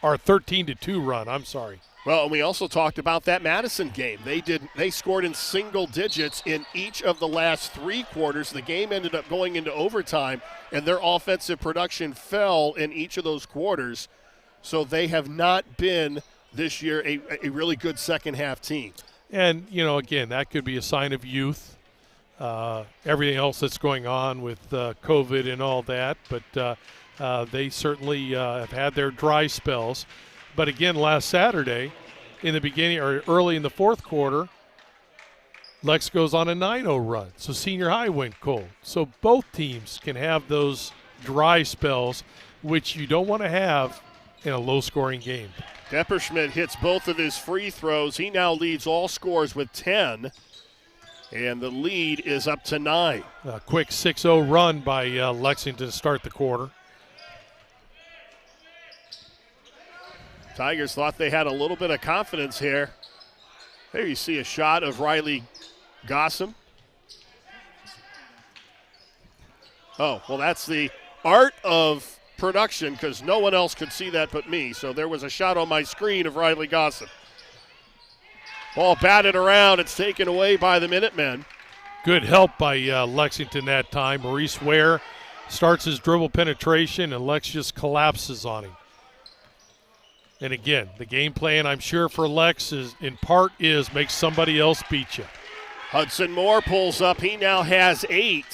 or 13-2 run, I'm sorry. Well, and we also talked about that Madison game. They scored in single digits in each of the last 3 quarters. The game ended up going into overtime, and their offensive production fell in each of those quarters. So they have not been this year a really good second-half team. And, again, that could be a sign of youth, everything else that's going on with COVID and all that. But they certainly have had their dry spells. But, again, last Saturday, in the beginning or early in the fourth quarter, Lex goes on a 9-0 run. So senior high went cold. So both teams can have those dry spells, which you don't want to have in a low-scoring game. Depperschmidt hits both of his free throws. He now leads all scores with 10, and the lead is up to 9. A quick 6-0 run by Lexington to start the quarter. Tigers thought they had a little bit of confidence here. There you see a shot of Riley Gossam. Oh, well, that's the art of production because no one else could see that but me. So there was a shot on my screen of Riley Gossam. Ball batted around. It's taken away by the Minutemen. Good help by Lexington that time. Maurice Ware starts his dribble penetration, and Lex just collapses on him. And again, the game plan, I'm sure, for Lex is make somebody else beat you. Hudson Moore pulls up. He now has 8.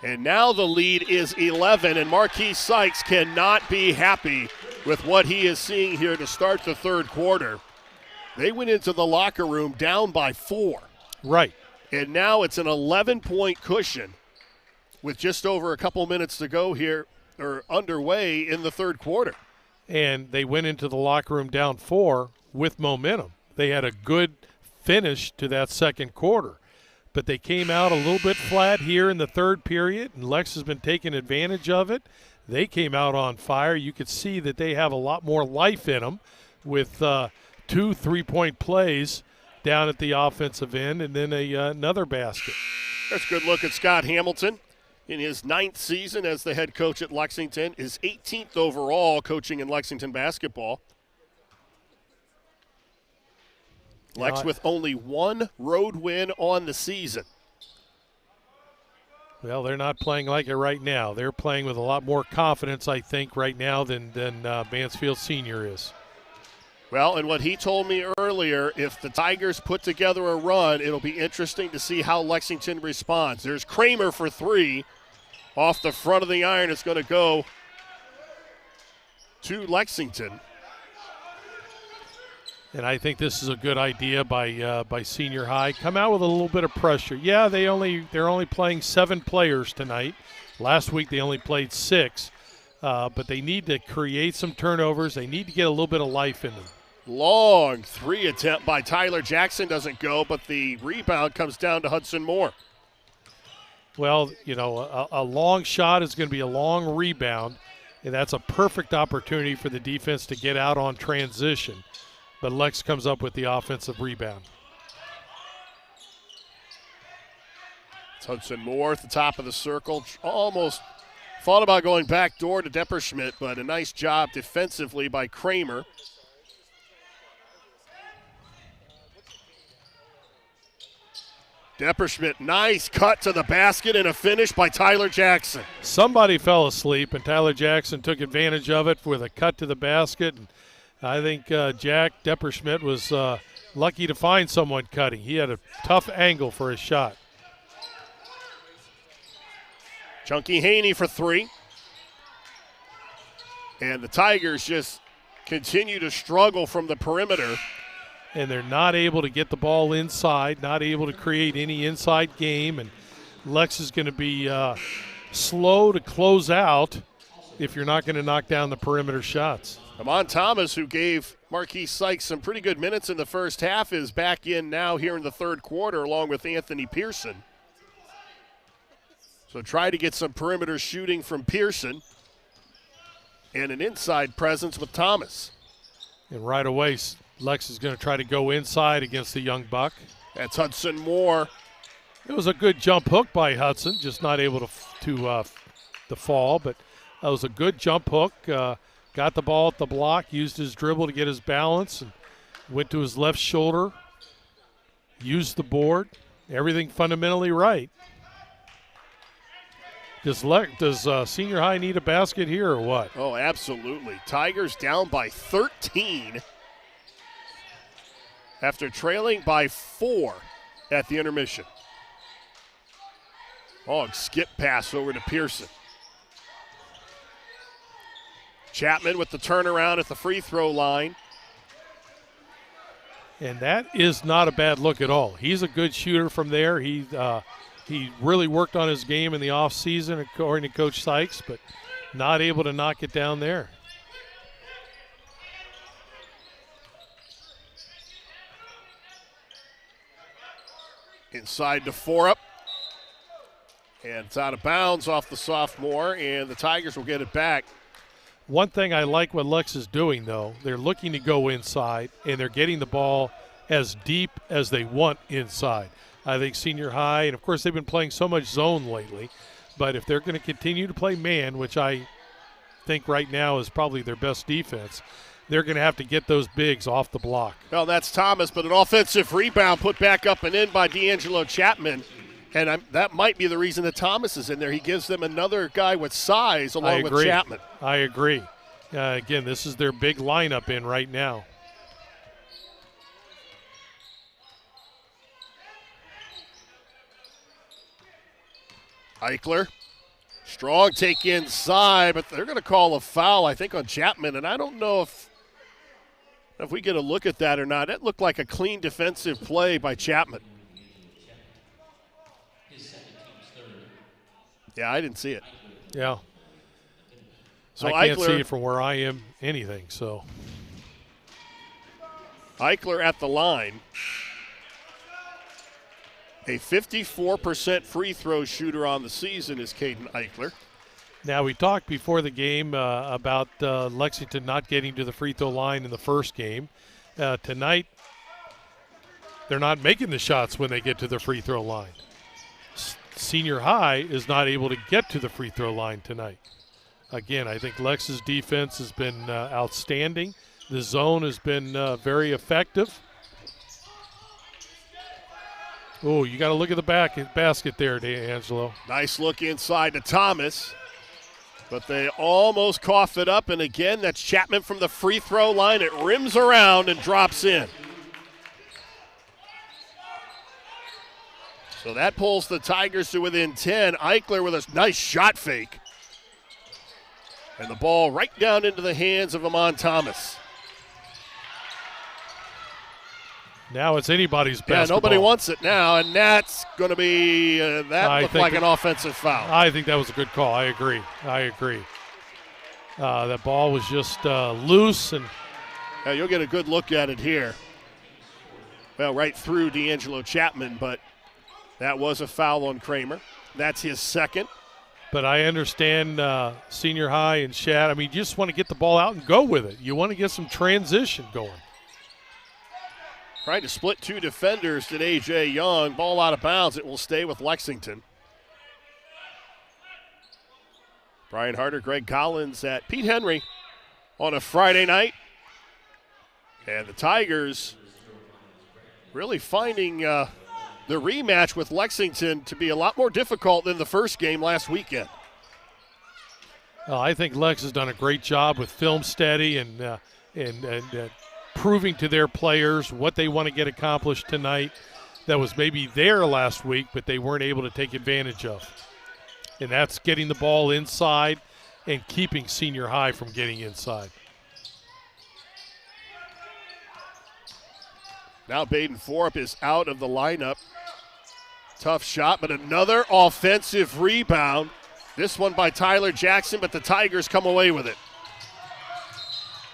And now the lead is 11, and Marquis Sykes cannot be happy with what he is seeing here to start the third quarter. They went into the locker room down by 4. Right. And now it's an 11-point cushion with just over a couple minutes to go here, or underway in the third quarter. And they went into the locker room down 4 with momentum. They had a good finish to that second quarter, but they came out a little bit flat here in the third period, and Lex has been taking advantage of it. They came out on fire. You could see that they have a lot more life in them with 2 3-point plays down at the offensive end and then another basket. There's a good look at Scott Hamilton in his 9th season as the head coach at Lexington, his 18th overall coaching in Lexington basketball. Lex with only 1 road win on the season. Well, they're not playing like it right now. They're playing with a lot more confidence, I think, right now than Mansfield Senior is. Well, and what he told me earlier, if the Tigers put together a run, it'll be interesting to see how Lexington responds. There's Kramer for 3 off the front of the iron. It's going to go to Lexington. And I think this is a good idea by Senior High. Come out with a little bit of pressure. Yeah, they're only playing 7 players tonight. Last week they only played 6. But they need to create some turnovers. They need to get a little bit of life in them. Long 3 attempt by Tyler Jackson doesn't go, but the rebound comes down to Hudson Moore. Well, a long shot is going to be a long rebound, and that's a perfect opportunity for the defense to get out on transition. But Lex comes up with the offensive rebound. It's Hudson Moore at the top of the circle. Almost thought about going back door to Depperschmidt, but a nice job defensively by Kramer. Depperschmidt, nice cut to the basket and a finish by Tyler Jackson. Somebody fell asleep, and Tyler Jackson took advantage of it with a cut to the basket. And I think Jack Depperschmidt was lucky to find someone cutting. He had a tough angle for his shot. Chunky Haney for 3. And the Tigers just continue to struggle from the perimeter. And they're not able to get the ball inside, not able to create any inside game. And Lex is going to be slow to close out if you're not going to knock down the perimeter shots. Amon Thomas, who gave Marquise Sykes some pretty good minutes in the first half, is back in now here in the third quarter along with Anthony Pearson. So try to get some perimeter shooting from Pearson and an inside presence with Thomas. And right away, Lex is going to try to go inside against the young buck. That's Hudson Moore. It was a good jump hook by Hudson, just not able to fall, but that was a good jump hook. Got the ball at the block, used his dribble to get his balance, and went to his left shoulder, used the board. Everything fundamentally right. Does Senior High need a basket here or what? Oh, absolutely. Tigers down by 13 after trailing by 4 at the intermission. Oh, skip pass over to Pearson. Chapman with the turnaround at the free throw line. And that is not a bad look at all. He's a good shooter from there. He really worked on his game in the offseason, according to Coach Sykes, but not able to knock it down there. Inside to Forup. And it's out of bounds off the sophomore, and the Tigers will get it back. One thing I like what Lex is doing, though, they're looking to go inside, and they're getting the ball as deep as they want inside. I think Senior High, and of course they've been playing so much zone lately, but if they're going to continue to play man, which I think right now is probably their best defense, they're going to have to get those bigs off the block. Well, that's Thomas, but an offensive rebound put back up and in by D'Angelo Chapman. And that might be the reason that Thomas is in there. He gives them another guy with size along with Chapman. I agree. Again, this is their big lineup in right now. Eichler, strong take inside, but they're going to call a foul, I think, on Chapman. And I don't know if we get a look at that or not. It looked like a clean defensive play by Chapman. Yeah, I didn't see it. Yeah. So I can't Eichler, see it from where I am anything, so. Eichler at the line. A 54% free throw shooter on the season is Caden Eichler. Now, we talked before the game about Lexington not getting to the free throw line in the first game. Tonight, they're not making the shots when they get to the free throw line. Senior High is not able to get to the free throw line tonight. Again, I think Lex's defense has been outstanding. The zone has been very effective. Oh, you got to look at the basket there, D'Angelo. Nice look inside to Thomas. But they almost coughed it up, and again, that's Chapman from the free throw line. It rims around and drops in. So that pulls the Tigers to within 10. Eichler with a nice shot fake. And the ball right down into the hands of Amon Thomas. Now it's anybody's basketball. Yeah, nobody wants it now, and that's going to be, that looked like an offensive foul. I think that was a good call. I agree. That ball was just loose. And yeah, you'll get a good look at it here. Well, right through D'Angelo Chapman, but that was a foul on Kramer. That's his second. But I understand Senior High and Shad. I mean, you just want to get the ball out and go with it. You want to get some transition going. Trying to split two defenders to A.J. Young. Ball out of bounds. It will stay with Lexington. Brian Harter, Gregg Collins at Pete Henry on a Friday night. And the Tigers really finding the rematch with Lexington to be a lot more difficult than the first game last weekend. I think Lex has done a great job with film steady and proving to their players what they want to get accomplished tonight that was maybe there last week, but they weren't able to take advantage of. And that's getting the ball inside and keeping Senior High from getting inside. Now Baden Forup is out of the lineup. Tough shot, but another offensive rebound. This one by Tyler Jackson, but the Tigers come away with it.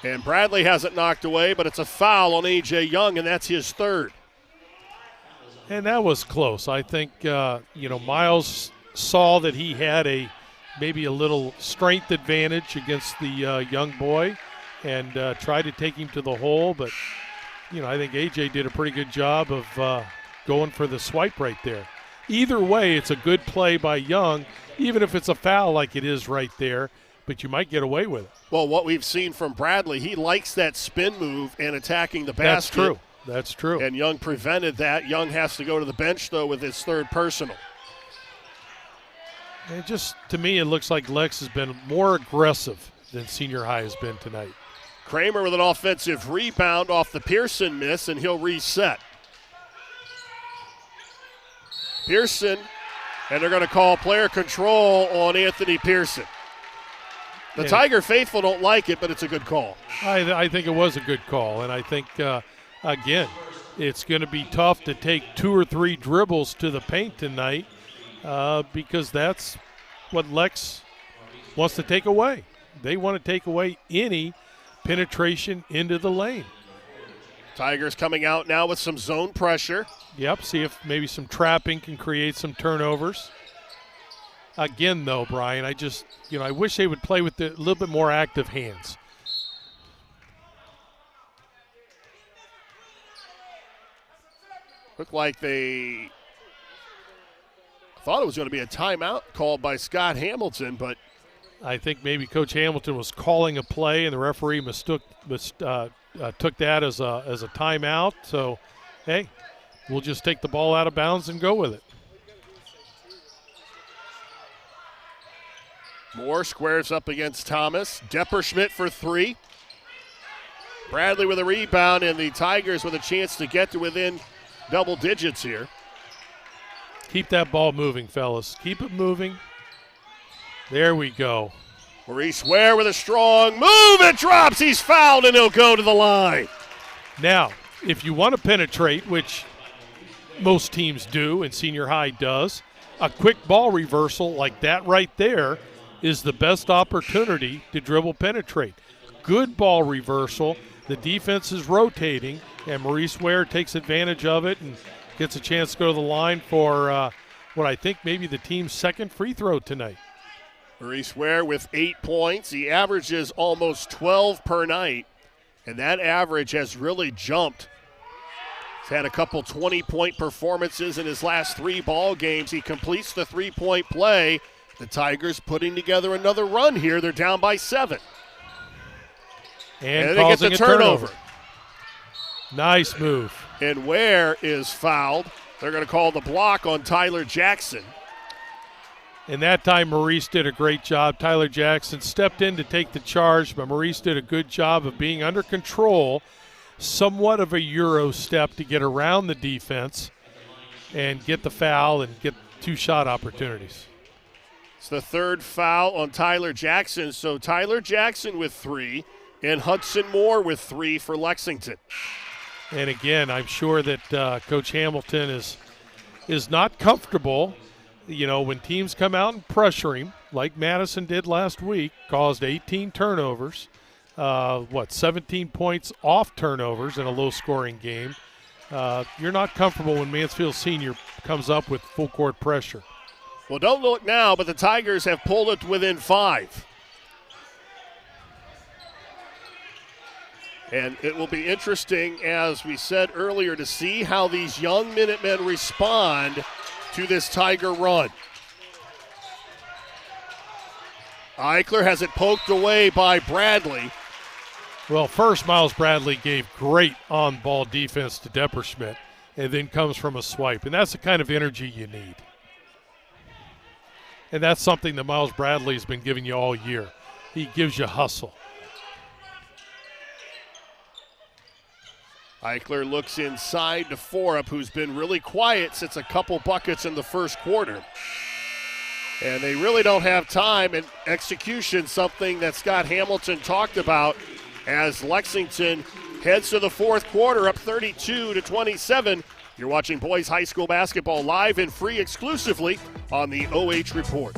And Bradley has it knocked away, but it's a foul on A.J. Young, and that's his third. And that was close. I think, Miles saw that he had maybe a little strength advantage against the young boy and tried to take him to the hole. But, I think A.J. did a pretty good job of going for the swipe right there. Either way, it's a good play by Young, even if it's a foul like it is right there. But you might get away with it. Well, what we've seen from Bradley, he likes that spin move and attacking the basket. That's true. And Young prevented that. Young has to go to the bench, though, with his third personal. And just, to me, it looks like Lex has been more aggressive than Senior High has been tonight. Kramer with an offensive rebound off the Pearson miss, and he'll reset. Pearson, and they're going to call player control on Anthony Pearson. The Tiger faithful don't like it, but it's a good call. I think it was a good call, and I think, again, it's going to be tough to take 2 or 3 dribbles to the paint tonight because that's what Lex wants to take away. They want to take away any penetration into the lane. Tigers coming out now with some zone pressure. Yep, see if maybe some trapping can create some turnovers. Again, though, Brian, I wish they would play with a little bit more active hands. Looked like they thought it was going to be a timeout called by Scott Hamilton, but I think maybe Coach Hamilton was calling a play and the referee took that as a timeout. So, hey, we'll just take the ball out of bounds and go with it. Moore squares up against Thomas. Depperschmidt for 3. Bradley with a rebound, and the Tigers with a chance to get to within double digits here. Keep that ball moving, fellas. Keep it moving. There we go. Maurice Ware with a strong move. It drops. He's fouled, and he'll go to the line. Now, if you want to penetrate, which most teams do and Senior High does, a quick ball reversal like that right there is the best opportunity to dribble penetrate. Good ball reversal. The defense is rotating. And Maurice Ware takes advantage of it and gets a chance to go to the line for what I think maybe the team's second free throw tonight. Maurice Ware with 8 points. He averages almost 12 per night, and that average has really jumped. He's had a couple 20-point performances in his last 3 ball games. He completes the three-point play. The Tigers putting together another run here. They're down by 7. And they get the turnover. Nice move. And Ware is fouled. They're going to call the block on Tyler Jackson. And that time Maurice did a great job. Tyler Jackson stepped in to take the charge, but Maurice did a good job of being under control, somewhat of a Euro step to get around the defense and get the foul and get 2 shot opportunities. It's the 3rd foul on Tyler Jackson. So Tyler Jackson with 3 and Hudson Moore with 3 for Lexington. And again, I'm sure that Coach Hamilton is not comfortable. You know, when teams come out and pressure him, like Madison did last week, caused 18 turnovers, 17 points off turnovers in a low-scoring game. You're not comfortable when Mansfield Senior comes up with full-court pressure. Well, don't look now, but the Tigers have pulled it within 5. And it will be interesting, as we said earlier, to see how these young Minutemen respond to this Tiger run. Eichler has it poked away by Bradley. Well, first Miles Bradley gave great on-ball defense to Depperschmidt, and then comes from a swipe. And that's the kind of energy you need. And that's something that Miles Bradley has been giving you all year. He gives you hustle. Eichler looks inside to Forup, who's been really quiet since a couple buckets in the first quarter. And they really don't have time and execution, something that Scott Hamilton talked about as Lexington heads to the fourth quarter, up 32-27. You're watching boys high school basketball live and free exclusively on the OH Report.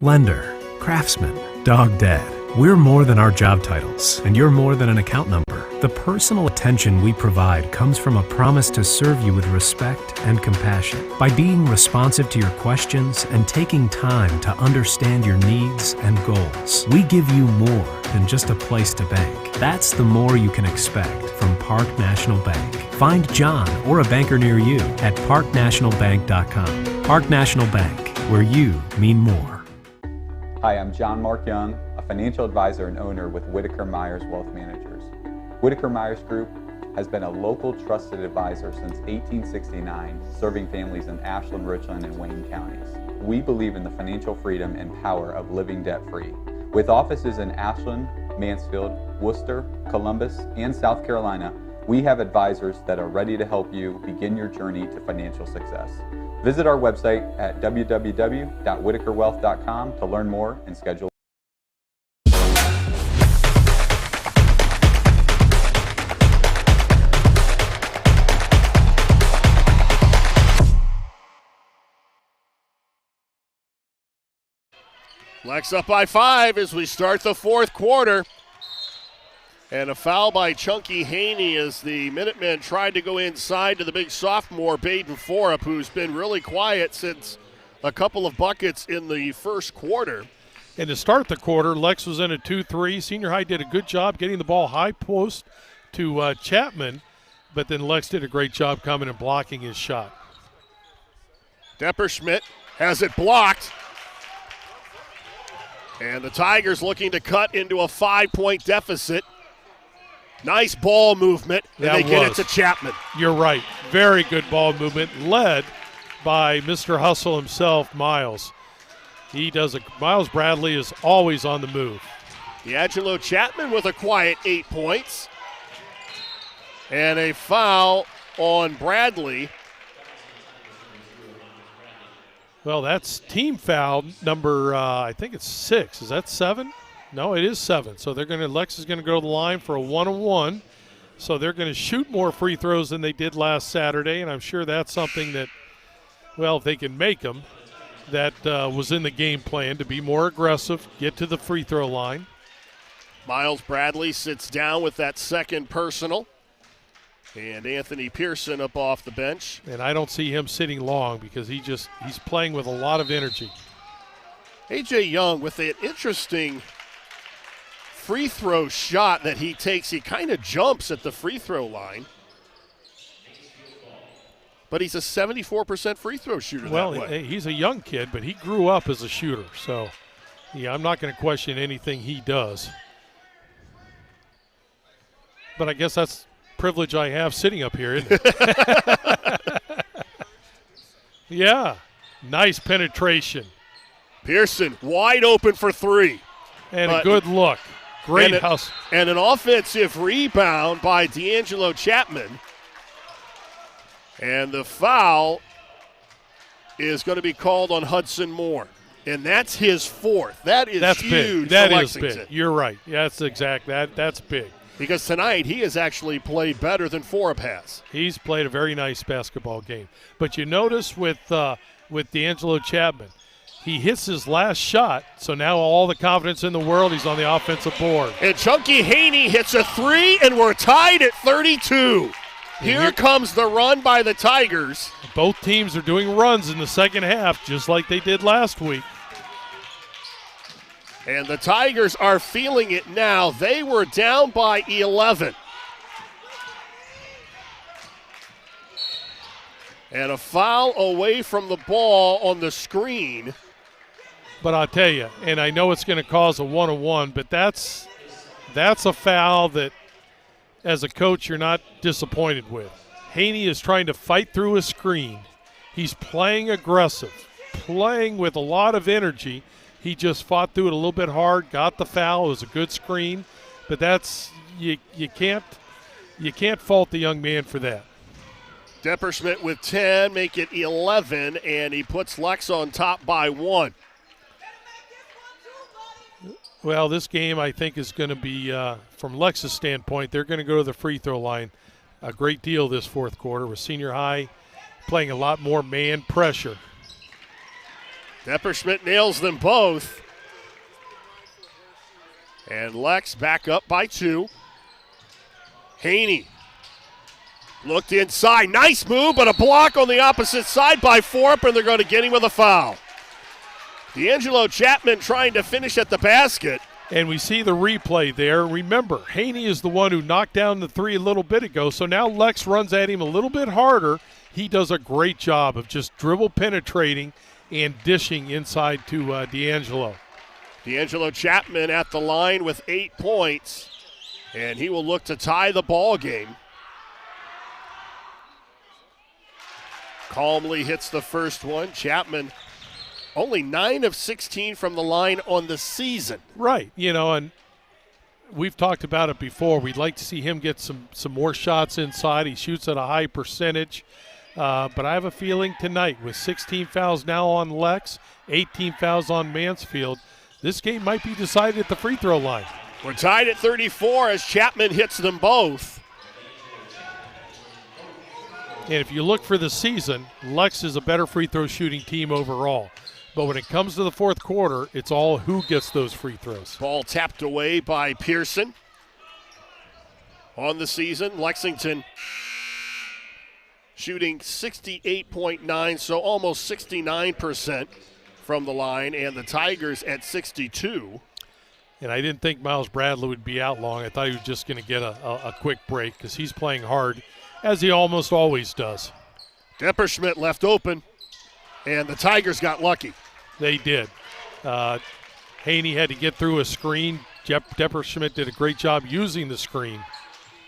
Lender, craftsman, dog dad. We're more than our job titles, and you're more than an account number. The personal attention we provide comes from a promise to serve you with respect and compassion. By being responsive to your questions and taking time to understand your needs and goals, we give you more than just a place to bank. That's the more you can expect from Park National Bank. Find John or a banker near you at parknationalbank.com. Park National Bank, where you mean more. Hi, I'm John Mark Young, a financial advisor and owner with Whitaker Myers Wealth Managers. Whitaker Myers Group has been a local trusted advisor since 1869, serving families in Ashland, Richland, and Wayne counties. We believe in the financial freedom and power of living debt-free. With offices in Ashland, Mansfield, Worcester, Columbus, and South Carolina, we have advisors that are ready to help you begin your journey to financial success. Visit our website at www.whitakerwealth.com to learn more and schedule. Lex up by 5 as we start the fourth quarter. And a foul by Chunky Haney as the Minutemen tried to go inside to the big sophomore, Baden Forup, who's been really quiet since a couple of buckets in the first quarter. And to start the quarter, Lex was in a 2-3. Senior High did a good job getting the ball high post to Chapman, but then Lex did a great job coming and blocking his shot. Depperschmidt has it blocked. And the Tigers looking to cut into a 5-point deficit. Nice ball movement, and they get it to Chapman. You're right. Very good ball movement, led by Mr. Hustle himself, Miles. Miles Bradley is always on the move. D'Angelo Chapman with a quiet 8 points. And a foul on Bradley. Well, that's team foul number, I think it's 6. Is that 7? No, it is 7. So Lex is going to go to the line for a 1-on-1. So they're going to shoot more free throws than they did last Saturday, and I'm sure that's something that, well, if they can make them, that was in the game plan, to be more aggressive, get to the free throw line. Miles Bradley sits down with that second personal. And Anthony Pearson up off the bench. And I don't see him sitting long because he's playing with a lot of energy. A.J. Young with an interesting free throw shot that he takes. He kind of jumps at the free throw line. But he's a 74% free throw shooter. Well, that way. He's a young kid, but he grew up as a shooter. So, yeah, I'm not going to question anything he does. But I guess that's privilege I have sitting up here, isn't it? Yeah, nice penetration. Pearson wide open for three. And a good look. Great hustle. And an offensive rebound by D'Angelo Chapman. And the foul is going to be called on Hudson Moore. And that's his fourth. That's huge big. That for is Lexington. big. You're right. Yeah, that's big. Because tonight he has actually played better than Forup has. He's played a very nice basketball game. But you notice with D'Angelo Chapman, he hits his last shot, so now all the confidence in the world, he's on the offensive board. And Chunky Haney hits a three, and we're tied at 32. Here comes the run by the Tigers. Both teams are doing runs in the second half, just like they did last week. And the Tigers are feeling it now. They were down by 11. And a foul away from the ball on the screen. But I'll tell you, and I know it's going to cause a 1-on-1, but that's a foul that, as a coach, you're not disappointed with. Haney is trying to fight through a screen. He's playing aggressive, playing with a lot of energy. He just fought through it a little bit hard, got the foul. It was a good screen, but that's you can't fault the young man for that. Depperschmidt with 10, make it 11, and he puts Lex on top by 1. Well, this game I think is going to be, from Lex's standpoint, they're going to go to the free throw line a great deal this fourth quarter with Senior High playing a lot more man pressure. Depperschmidt nails them both. And Lex back up by 2. Haney looked inside. Nice move, but a block on the opposite side by Forup, and they're going to get him with a foul. D'Angelo Chapman trying to finish at the basket. And we see the replay there. Remember, Haney is the one who knocked down the three a little bit ago, so now Lex runs at him a little bit harder. He does a great job of just dribble penetrating and dishing inside to D'Angelo. D'Angelo Chapman at the line with 8 points, and he will look to tie the ball game. Calmly hits the first one. Chapman only 9 of 16 from the line on the season. Right, and we've talked about it before. We'd like to see him get some more shots inside. He shoots at a high percentage. But I have a feeling tonight, with 16 fouls now on Lex, 18 fouls on Mansfield, this game might be decided at the free throw line. We're tied at 34 as Chapman hits them both. And if you look for the season, Lex is a better free throw shooting team overall. But when it comes to the fourth quarter, it's all who gets those free throws. Ball tapped away by Pearson. On the season, Lexington shooting 68.9, so almost 69% from the line, and the Tigers at 62. And I didn't think Miles Bradley would be out long. I thought he was just going to get a quick break because he's playing hard, as he almost always does. Depperschmidt left open, and the Tigers got lucky. They did. Haney had to get through a screen. Depperschmidt did a great job using the screen.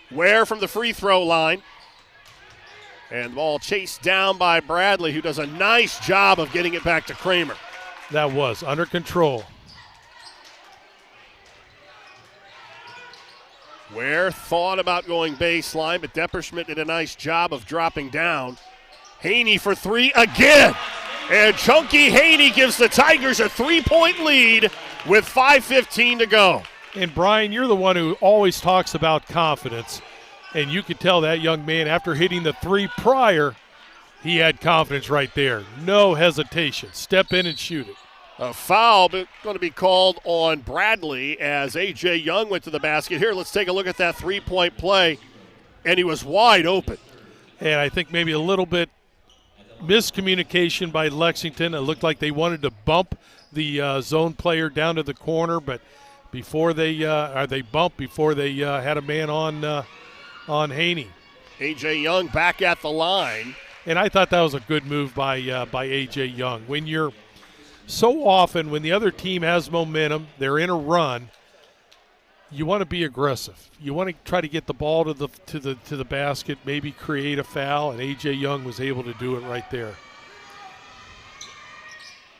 Ware from the free throw line. And the ball chased down by Bradley, who does a nice job of getting it back to Kramer. That was under control. Ware thought about going baseline, but Depperschmidt did a nice job of dropping down. Haney for 3 again. And Chunky Haney gives the Tigers a 3-point lead with 5:15 to go. And Brian, you're the one who always talks about confidence. And you could tell that young man, after hitting the 3 prior, He had confidence right there. No hesitation. Step in and shoot it. A foul going to be called on Bradley as A.J. Young went to the basket. Here, let's take a look at that three-point play, and he was wide open. And I think maybe a little bit miscommunication by Lexington. It looked like they wanted to bump the zone player down to the corner, but before they bumped before they had a man on Haney. A.J. Young back at the line. And I thought that was a good move by A.J. Young. When you're so often when the other team has momentum, they're in a run, you want to be aggressive. You want to try to get the ball to the basket, maybe create a foul, and A.J. Young was able to do it right there.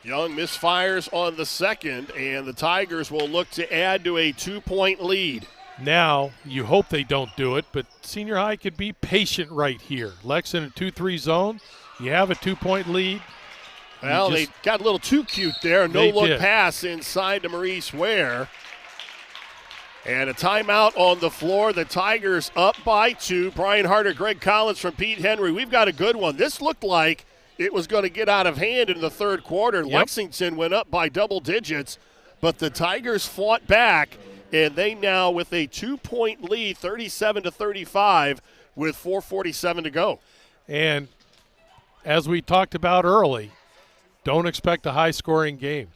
Young misfires on the second, and the Tigers will look to add to a 2-point lead. Now, you hope they don't do it, but Senior High could be patient right here. Lex in a 2-3 zone. You have a 2-point lead. Well, they got a little too cute there. No-look pass inside to Maurice Ware. And a timeout on the floor. The Tigers up by 2. Brian Harter, Gregg Collins from Pete Henry. We've got a good one. This looked like it was going to get out of hand in the third quarter. Yep. Lexington went up by double digits, but the Tigers fought back, and they now with a 2-point lead, 37-35, with 4:47 to go. And as we talked about early, don't expect a high-scoring game.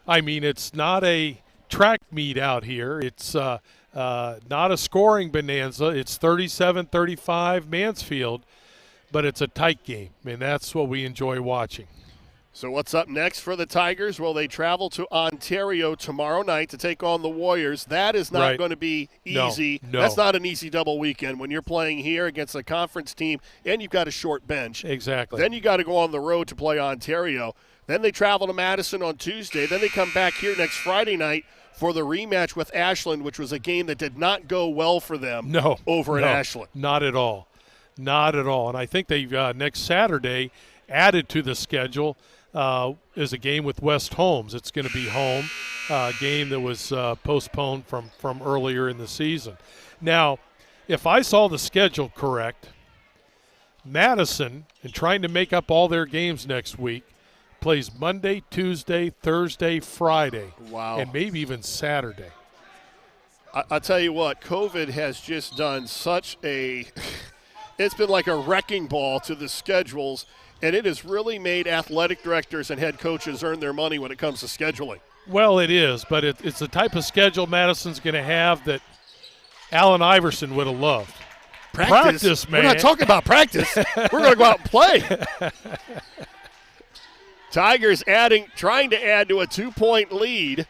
I mean, it's not a track meet out here. It's not a scoring bonanza. It's 37-35 Mansfield, but it's a tight game, and that's what we enjoy watching. So what's up next for the Tigers? Well, they travel to Ontario tomorrow night to take on the Warriors. That is not going to be easy. No. That's not an easy double weekend when you're playing here against a conference team and you've got a short bench. Exactly. Then you got to go on the road to play Ontario. Then they travel to Madison on Tuesday. Then they come back here next Friday night for the rematch with Ashland, which was a game that did not go well for them over at Ashland. Not at all. Not at all. And I think they next Saturday added to the schedule is a game with West Holmes. It's going to be home, a game that was postponed from earlier in the season. Now, if I saw the schedule correct, Madison, in trying to make up all their games next week, plays Monday, Tuesday, Thursday, Friday. Wow. And maybe even Saturday. I'll tell you what, COVID has just done such a – it's been like a wrecking ball to the schedules, and it has really made athletic directors and head coaches earn their money when it comes to scheduling. Well, it is, but it's the type of schedule Madison's going to have that Allen Iverson would have loved. Practice, man. We're not talking about practice. We're going to go out and play. Tigers trying to add to a 2-point lead.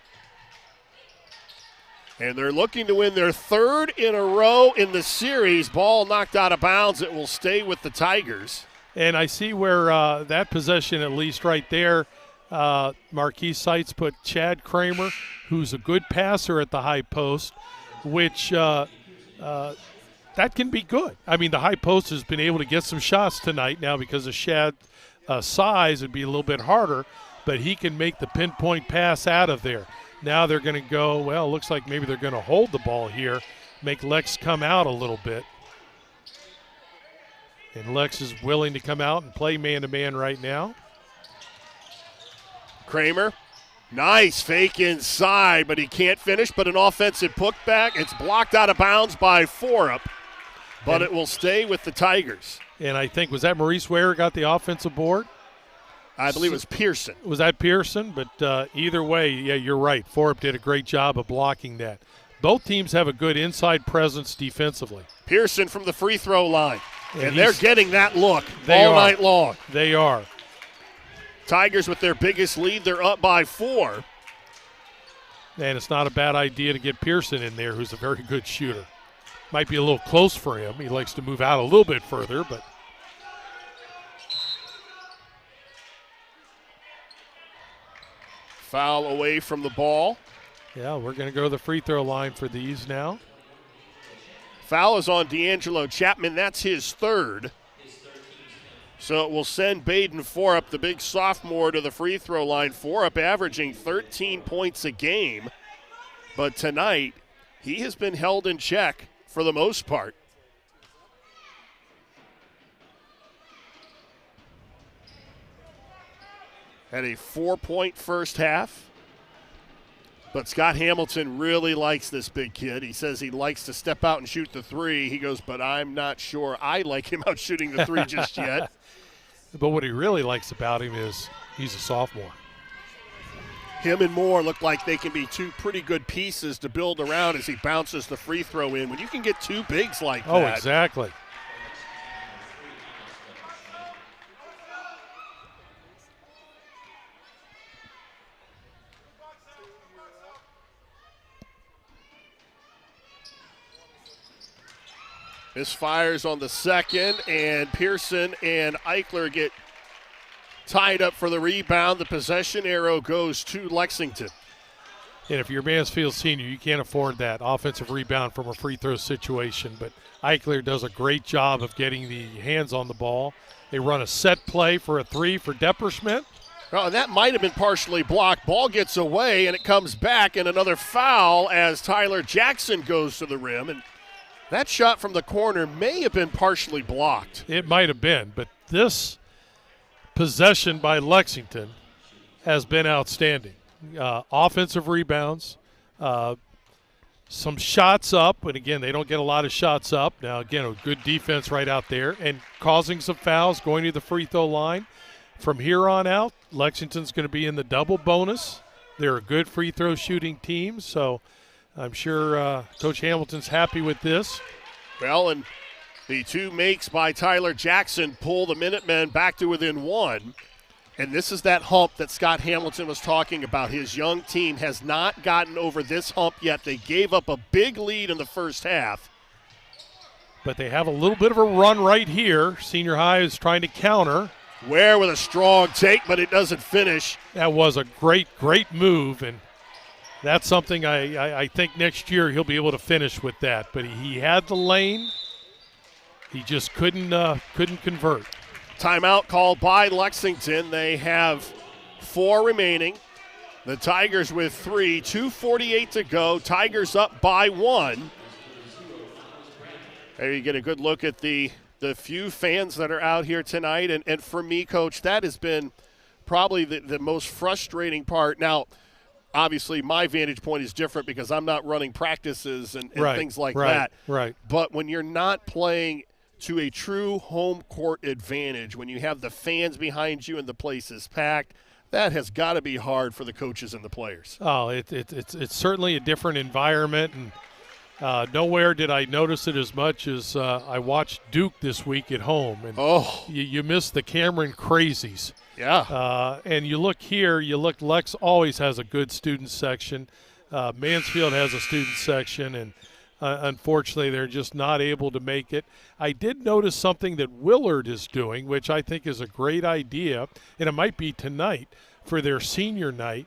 And they're looking to win their third in a row in the series. Ball knocked out of bounds. It will stay with the Tigers. And I see where that possession, at least right there, Marquis Sites put Chad Kramer, who's a good passer at the high post, which that can be good. I mean, the high post has been able to get some shots tonight now because of Shad's size. It'd be a little bit harder, but he can make the pinpoint pass out of there. Now they're going to go, well, it looks like maybe they're going to hold the ball here, make Lex come out a little bit. And Lex is willing to come out and play man-to-man right now. Kramer, nice fake inside, but he can't finish, but an offensive putback. It's blocked out of bounds by Forup, but it will stay with the Tigers. And I think, was that Maurice Ware got the offensive board? I believe it was Pearson. Was that Pearson? But either way, yeah, you're right. Forup did a great job of blocking that. Both teams have a good inside presence defensively. Pearson from the free throw line. And they're getting that look all night long. They are. Tigers with their biggest lead. They're up by 4. And it's not a bad idea to get Pearson in there, who's a very good shooter. Might be a little close for him. He likes to move out a little bit further, but. Foul away from the ball. Yeah, we're going to go to the free throw line for these now. Foul is on D'Angelo Chapman. That's his third. So it will send Baden Forup, the big sophomore, to the free throw line. Forup averaging 13 points a game. But tonight, he has been held in check for the most part. Had a 4-point first half. But Scott Hamilton really likes this big kid. He says he likes to step out and shoot the three. He goes, but I'm not sure I like him out shooting the three just yet. But what he really likes about him is he's a sophomore. Him and Moore look like they can be two pretty good pieces to build around as he bounces the free throw in. When you can get two bigs like that. Oh, exactly. Misfires on the second, and Pearson and Eichler get tied up for the rebound. The possession arrow goes to Lexington. And if you're Mansfield Senior, you can't afford that offensive rebound from a free throw situation. But Eichler does a great job of getting the hands on the ball. They run a set play for a three for Depperschmidt. Well, and that might have been partially blocked. Ball gets away, and it comes back, and another foul as Tyler Jackson goes to the rim. And that shot from the corner may have been partially blocked. It might have been, but this possession by Lexington has been outstanding. Offensive rebounds, some shots up, and again, they don't get a lot of shots up. Now, again, a good defense right out there, and causing some fouls, going to the free throw line. From here on out, Lexington's going to be in the double bonus. They're a good free throw shooting team, so I'm sure Coach Hamilton's happy with this. Well, and the two makes by Tyler Jackson pull the Minutemen back to within one. And this is that hump that Scott Hamilton was talking about. His young team has not gotten over this hump yet. They gave up a big lead in the first half. But they have a little bit of a run right here. Senior High is trying to counter. Ware with a strong take, but it doesn't finish. That was a great move, and that's something I think next year he'll be able to finish with that. But he had the lane. He just couldn't convert. Timeout called by Lexington. They have 4 remaining. The Tigers with 3, 2:48 to go. Tigers up by 1. There you get a good look at the few fans that are out here tonight. And for me, Coach, that has been probably the most frustrating part. Now, obviously, my vantage point is different because I'm not running practices and things like that. Right. But when you're not playing to a true home court advantage, when you have the fans behind you and the place is packed, that has got to be hard for the coaches and the players. Oh, it's certainly a different environment, and nowhere did I notice it as much as I watched Duke this week at home. And you miss the Cameron crazies. Yeah. And you look here, Lex always has a good student section. Mansfield has a student section, and unfortunately they're just not able to make it. I did notice something that Willard is doing, which I think is a great idea, and it might be tonight for their senior night.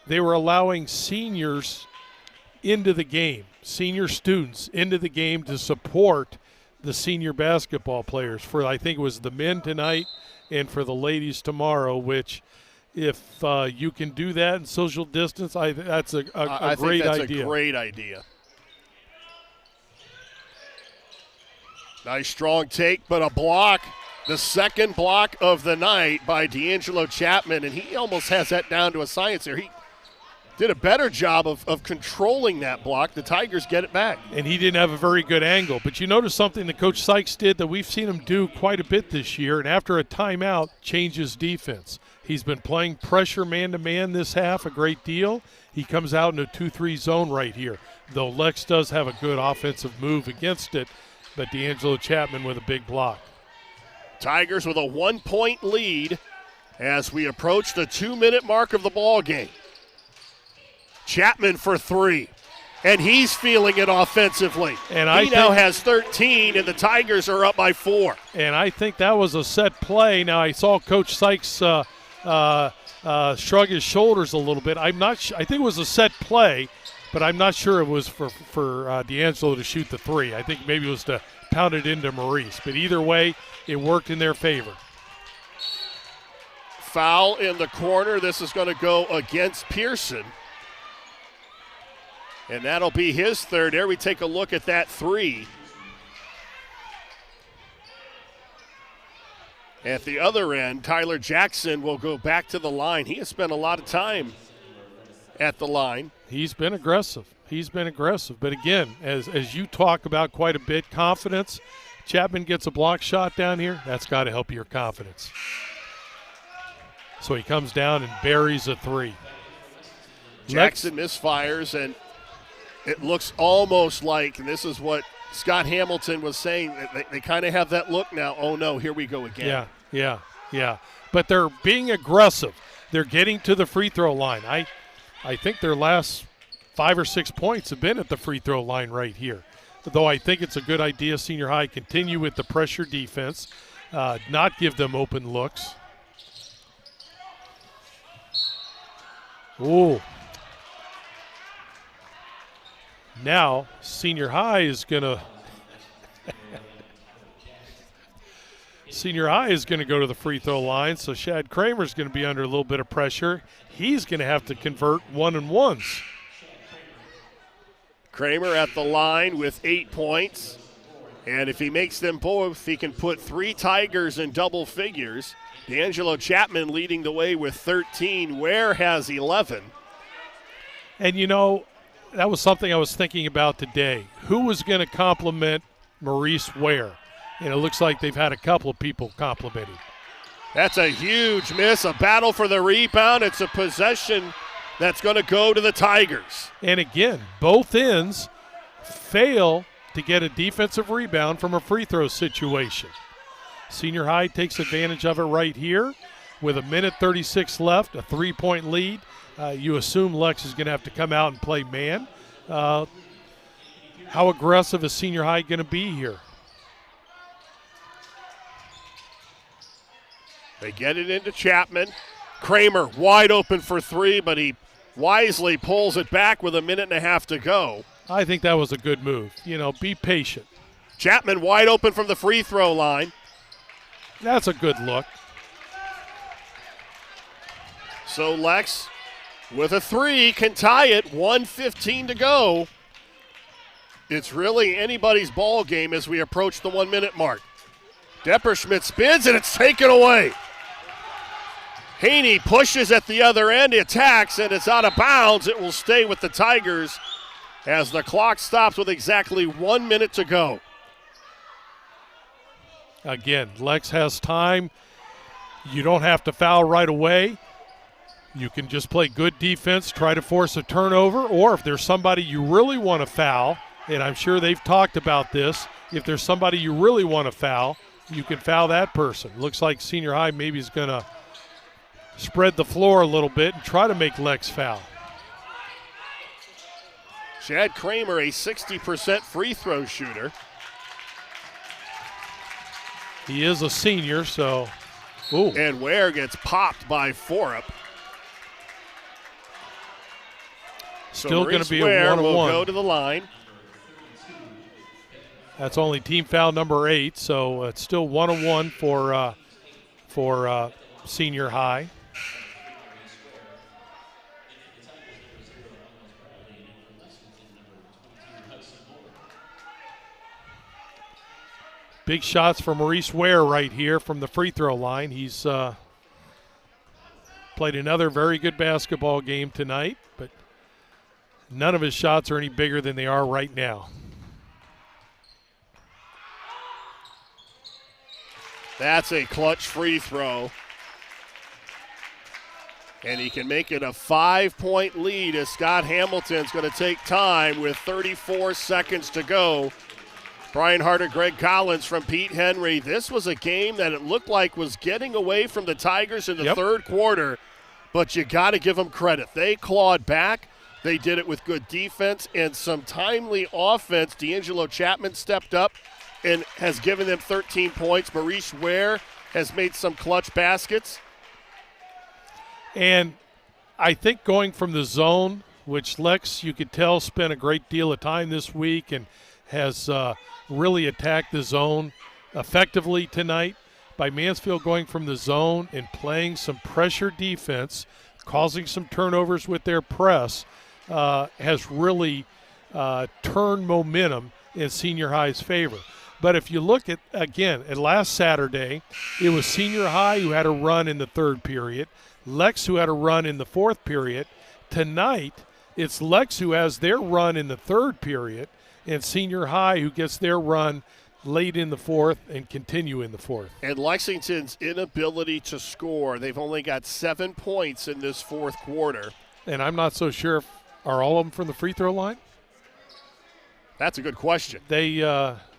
They were allowing seniors into the game, senior students into the game to support the senior basketball players for, I think it was the men tonight and for the ladies tomorrow, which if you can do that in social distance, that's a great idea. I think that's a great idea. Nice strong take, but a block. The second block of the night by D'Angelo Chapman, and he almost has that down to a science there. He did a better job of controlling that block. The Tigers get it back. And he didn't have a very good angle. But you notice something that Coach Sykes did that we've seen him do quite a bit this year, and after a timeout, changes defense. He's been playing pressure man-to-man this half a great deal. He comes out in a 2-3 zone right here, though Lex does have a good offensive move against it, but D'Angelo Chapman with a big block. Tigers with a 1-point lead as we approach the 2-minute mark of the ball game. Chapman for 3, and he's feeling it offensively. And he now has 13, and the Tigers are up by 4. And I think that was a set play. Now, I saw Coach Sykes shrug his shoulders a little bit. I'm not. I think it was a set play, but I'm not sure it was for D'Angelo to shoot the 3. I think maybe it was to pound it into Maurice. But either way, it worked in their favor. Foul in the corner. This is going to go against Pearson. And that'll be his third. There we take a look at that 3. At the other end, Tyler Jackson will go back to the line. He has spent a lot of time at the line. He's been aggressive. But again, as you talk about quite a bit, confidence. Chapman gets a block shot down here. That's got to help your confidence. So he comes down and buries a three. Jackson misfires, and it looks almost like, and this is what Scott Hamilton was saying, they kind of have that look now. Oh, no, here we go again. Yeah. But they're being aggressive. They're getting to the free throw line. I think their last 5 or 6 points have been at the free throw line right here. Though I think it's a good idea, Senior High, continue with the pressure defense, not give them open looks. Ooh. Now, Senior High is going to go to the free throw line, so Shad Kramer's going to be under a little bit of pressure. He's going to have to convert 1-and-1s. Kramer at the line with 8 points, and if he makes them both, he can put 3 Tigers in double figures. D'Angelo Chapman leading the way with 13. Ware has 11. And, you know, that was something I was thinking about today. Who was going to compliment Maurice Ware? And it looks like they've had a couple of people complimenting. That's a huge miss, a battle for the rebound. It's a possession that's going to go to the Tigers. And again, both ends fail to get a defensive rebound from a free throw situation. Senior High takes advantage of it right here with 1:36 left, a 3-point lead. You assume Lex is going to have to come out and play man. How aggressive is Senior High going to be here? They get it into Chapman. Kramer wide open for 3, but he wisely pulls it back with 1.5 to go. I think that was a good move. You know, be patient. Chapman wide open from the free throw line. That's a good look. So Lex with a 3 can tie it, 1:15 to go. It's really anybody's ball game as we approach the 1-minute mark. Depperschmidt spins and it's taken away. Haney pushes at the other end, attacks, and it's out of bounds. It will stay with the Tigers as the clock stops with exactly 1 minute to go. Again, Lex has time. You don't have to foul right away. You can just play good defense, try to force a turnover, or if there's somebody you really want to foul, and I'm sure they've talked about this, if there's somebody you really want to foul, you can foul that person. Looks like Senior High maybe is going to spread the floor a little bit and try to make Lex foul. Shad Kramer, a 60% free throw shooter. He is a senior, so. Ooh. And Ware gets popped by Forup. Still going to be a Ware 1-on-1. will go to the line. That's only team foul number 8, so it's still 1-on-1 for Senior High. Big shots for Maurice Ware right here from the free throw line. He's played another very good basketball game tonight, but none of his shots are any bigger than they are right now. That's a clutch free throw. And he can make it a 5-point lead as Scott Hamilton's going to take time with 34 seconds to go. Brian Harter, Gregg Collins from Pete Henry. This was a game that it looked like was getting away from the Tigers in the third quarter, but you got to give them credit. They clawed back. They did it with good defense and some timely offense. D'Angelo Chapman stepped up and has given them 13 points. Maurice Ware has made some clutch baskets. And I think going from the zone, which Lex, you could tell, spent a great deal of time this week and has really attacked the zone effectively tonight, by Mansfield going from the zone and playing some pressure defense, causing some turnovers with their press, has really turned momentum in Senior High's favor. But if you look at last Saturday, it was Senior High who had a run in the third period, Lex who had a run in the fourth period. Tonight, it's Lex who has their run in the third period and Senior High who gets their run late in the fourth and continue in the fourth. And Lexington's inability to score, they've only got 7 points in this fourth quarter. And I'm not so sure are all of them from the free throw line? That's a good question. They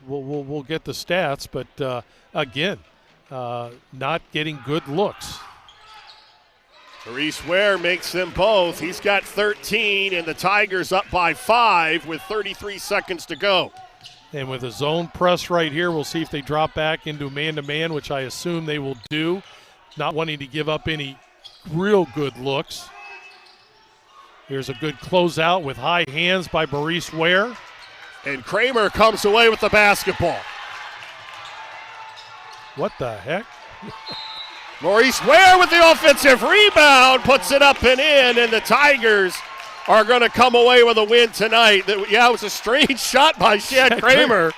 we'll get the stats, but again, not getting good looks. Maurice Ware makes them both. He's got 13, and the Tigers up by 5 with 33 seconds to go. And with a zone press right here, we'll see if they drop back into man-to-man, which I assume they will do, not wanting to give up any real good looks. Here's a good closeout with high hands by Maurice Ware. And Kramer comes away with the basketball. What the heck? Maurice Ware with the offensive rebound, puts it up and in, and the Tigers are going to come away with a win tonight. It was a strange shot by Shad Kramer,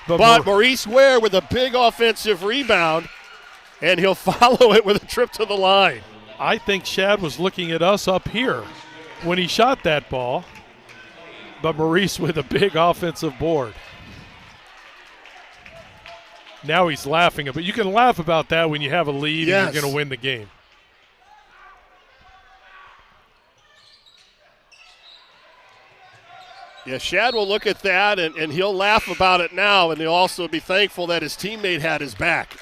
but Maurice Ware with a big offensive rebound, and he'll follow it with a trip to the line. I think Shad was looking at us up here when he shot that ball, but Maurice with a big offensive board. Now he's laughing, but you can laugh about that when you have a lead and you're going to win the game. Yeah, Shad will look at that, and he'll laugh about it now, and he'll also be thankful that his teammate had his back.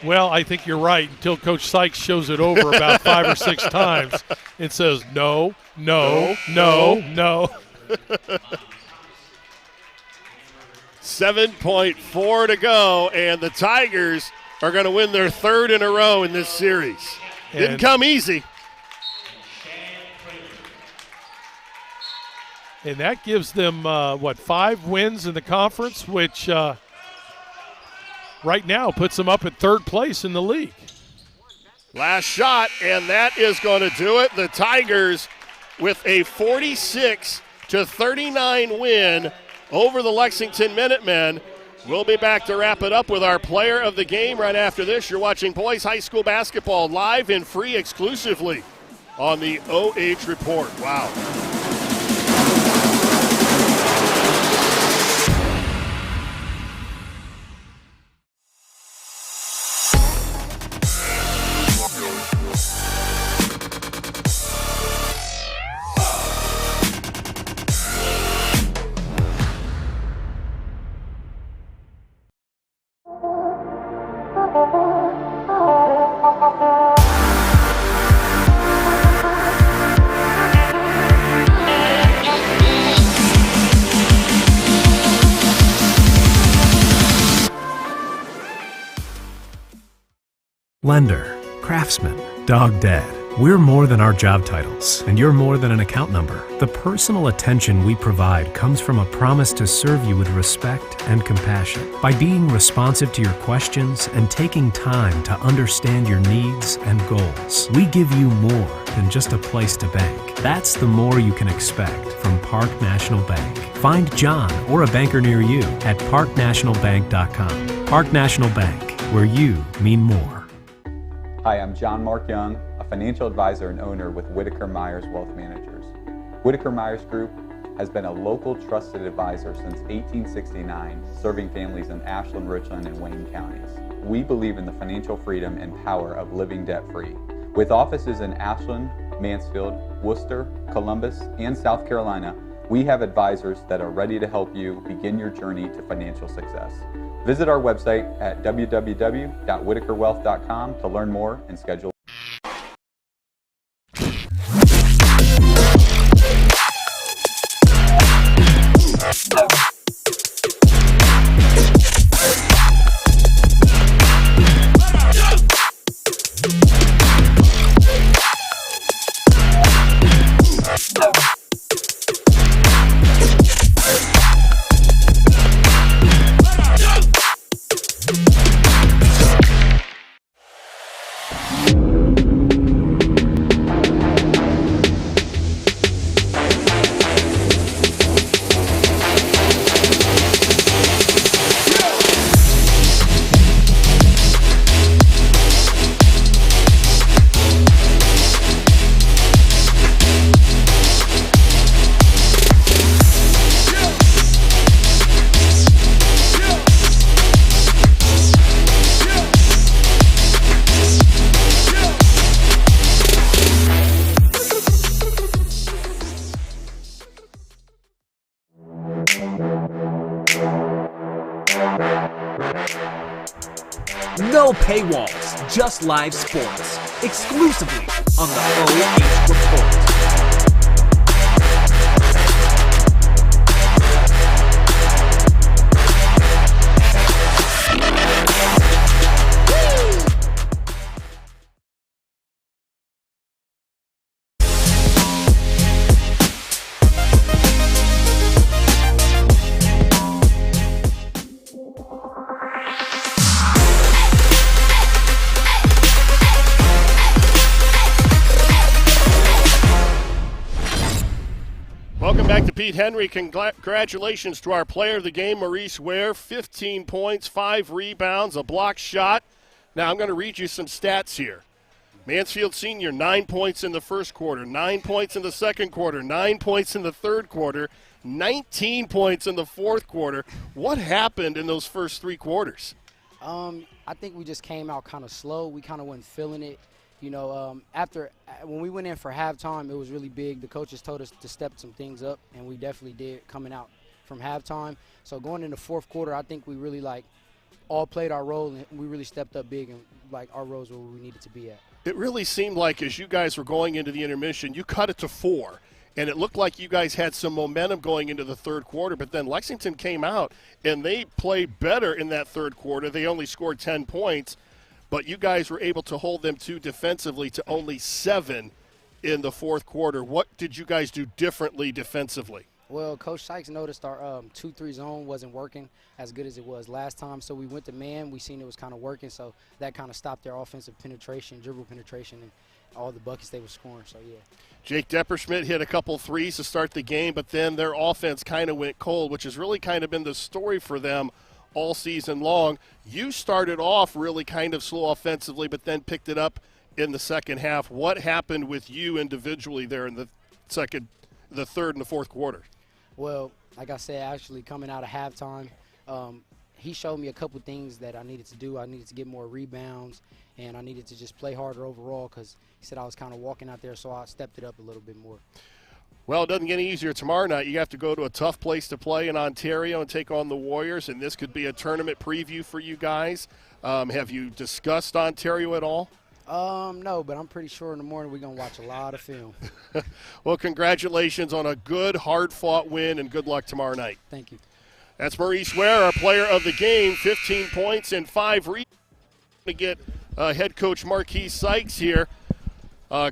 Well, I think you're right until Coach Sykes shows it over about 5 or 6 times and says, no. 7.4 to go, and the Tigers are going to win their third in a row in this series. Didn't come easy. And that gives them, 5 wins in the conference, which right now puts them up at third place in the league. Last shot, and that is going to do it. The Tigers with a 46-39 win over the Lexington Minutemen. We'll be back to wrap it up with our player of the game right after this. You're watching boys high school basketball live and free exclusively on the OH Report. Wow. Lender, craftsman, dog dad. We're more than our job titles, and you're more than an account number. The personal attention we provide comes from a promise to serve you with respect and compassion. By being responsive to your questions and taking time to understand your needs and goals, we give you more than just a place to bank. That's the more you can expect from Park National Bank. Find John or a banker near you at parknationalbank.com. Park National Bank, where you mean more. Hi, I'm John Mark Young, a financial advisor and owner with Whitaker Myers Wealth Managers. Whitaker Myers Group has been a local trusted advisor since 1869, serving families in Ashland, Richland, and Wayne counties. We believe in the financial freedom and power of living debt-free. With offices in Ashland, Mansfield, Worcester, Columbus, and South Carolina, we have advisors that are ready to help you begin your journey to financial success. Visit our website at www.whitakerwealth.com to learn more and schedule. No paywalls, just live sports. Exclusively on the OH Report. Welcome back to Pete Henry. Congratulations to our player of the game, Maurice Ware. 15 points, 5 rebounds, a block shot. Now I'm going to read you some stats here. Mansfield Senior, 9 points in the first quarter, 9 points in the second quarter, 9 points in the third quarter, 19 points in the fourth quarter. What happened in those first 3 quarters? I think we just came out kind of slow. We kind of wasn't feeling it. You know, when we went in for halftime, it was really big. The coaches told us to step some things up, and we definitely did coming out from halftime. So going into fourth quarter, I think we really, all played our role, and we really stepped up big, and, our roles were where we needed to be at. It really seemed like as you guys were going into the intermission, you cut it to 4. And it looked like you guys had some momentum going into the third quarter, but then Lexington came out, and they played better in that third quarter. They only scored 10 points. But you guys were able to hold them defensively to only 7 in the fourth quarter. What did you guys do differently defensively? Well, Coach Sykes noticed our 2-3 zone wasn't working as good as it was last time, so we went to man. We seen it was kind of working, so that kind of stopped their offensive penetration, dribble penetration, and all the buckets they were scoring, so yeah. Jake Depperschmidt hit a couple threes to start the game, but then their offense kind of went cold, which has really kind of been the story for them all season long. You started off really kind of slow offensively, but then picked it up in the second half. What happened with you individually there in the third and the fourth quarter? Well, like I said, actually coming out of halftime, he showed me a couple things that I needed to do. I needed to get more rebounds, and I needed to just play harder overall because he said I was kind of walking out there, so I stepped it up a little bit more. Well, it doesn't get any easier tomorrow night. You have to go to a tough place to play in Ontario and take on the Warriors, and this could be a tournament preview for you guys. Have you discussed Ontario at all? No, but I'm pretty sure in the morning we're going to watch a lot of film. Well, congratulations on a good, hard-fought win, and good luck tomorrow night. Thank you. That's Maurice Ware, our player of the game, 15 points and 5 rebounds. To get head coach Marquis Sykes here.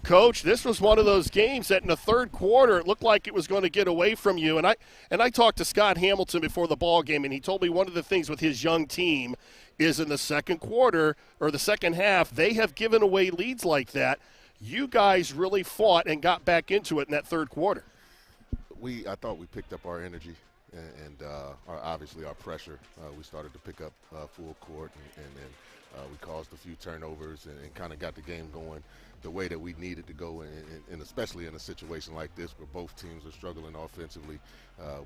Coach, this was one of those games that in the third quarter it looked like it was going to get away from you. And I talked to Scott Hamilton before the ball game, and he told me one of the things with his young team is in the second quarter or the second half, they have given away leads like that. You guys really fought and got back into it in that third quarter. I thought we picked up our energy and obviously our pressure. We started to pick up full court, and then we caused a few turnovers and kind of got the game going the way that we needed to go, and especially in a situation like this where both teams are struggling offensively,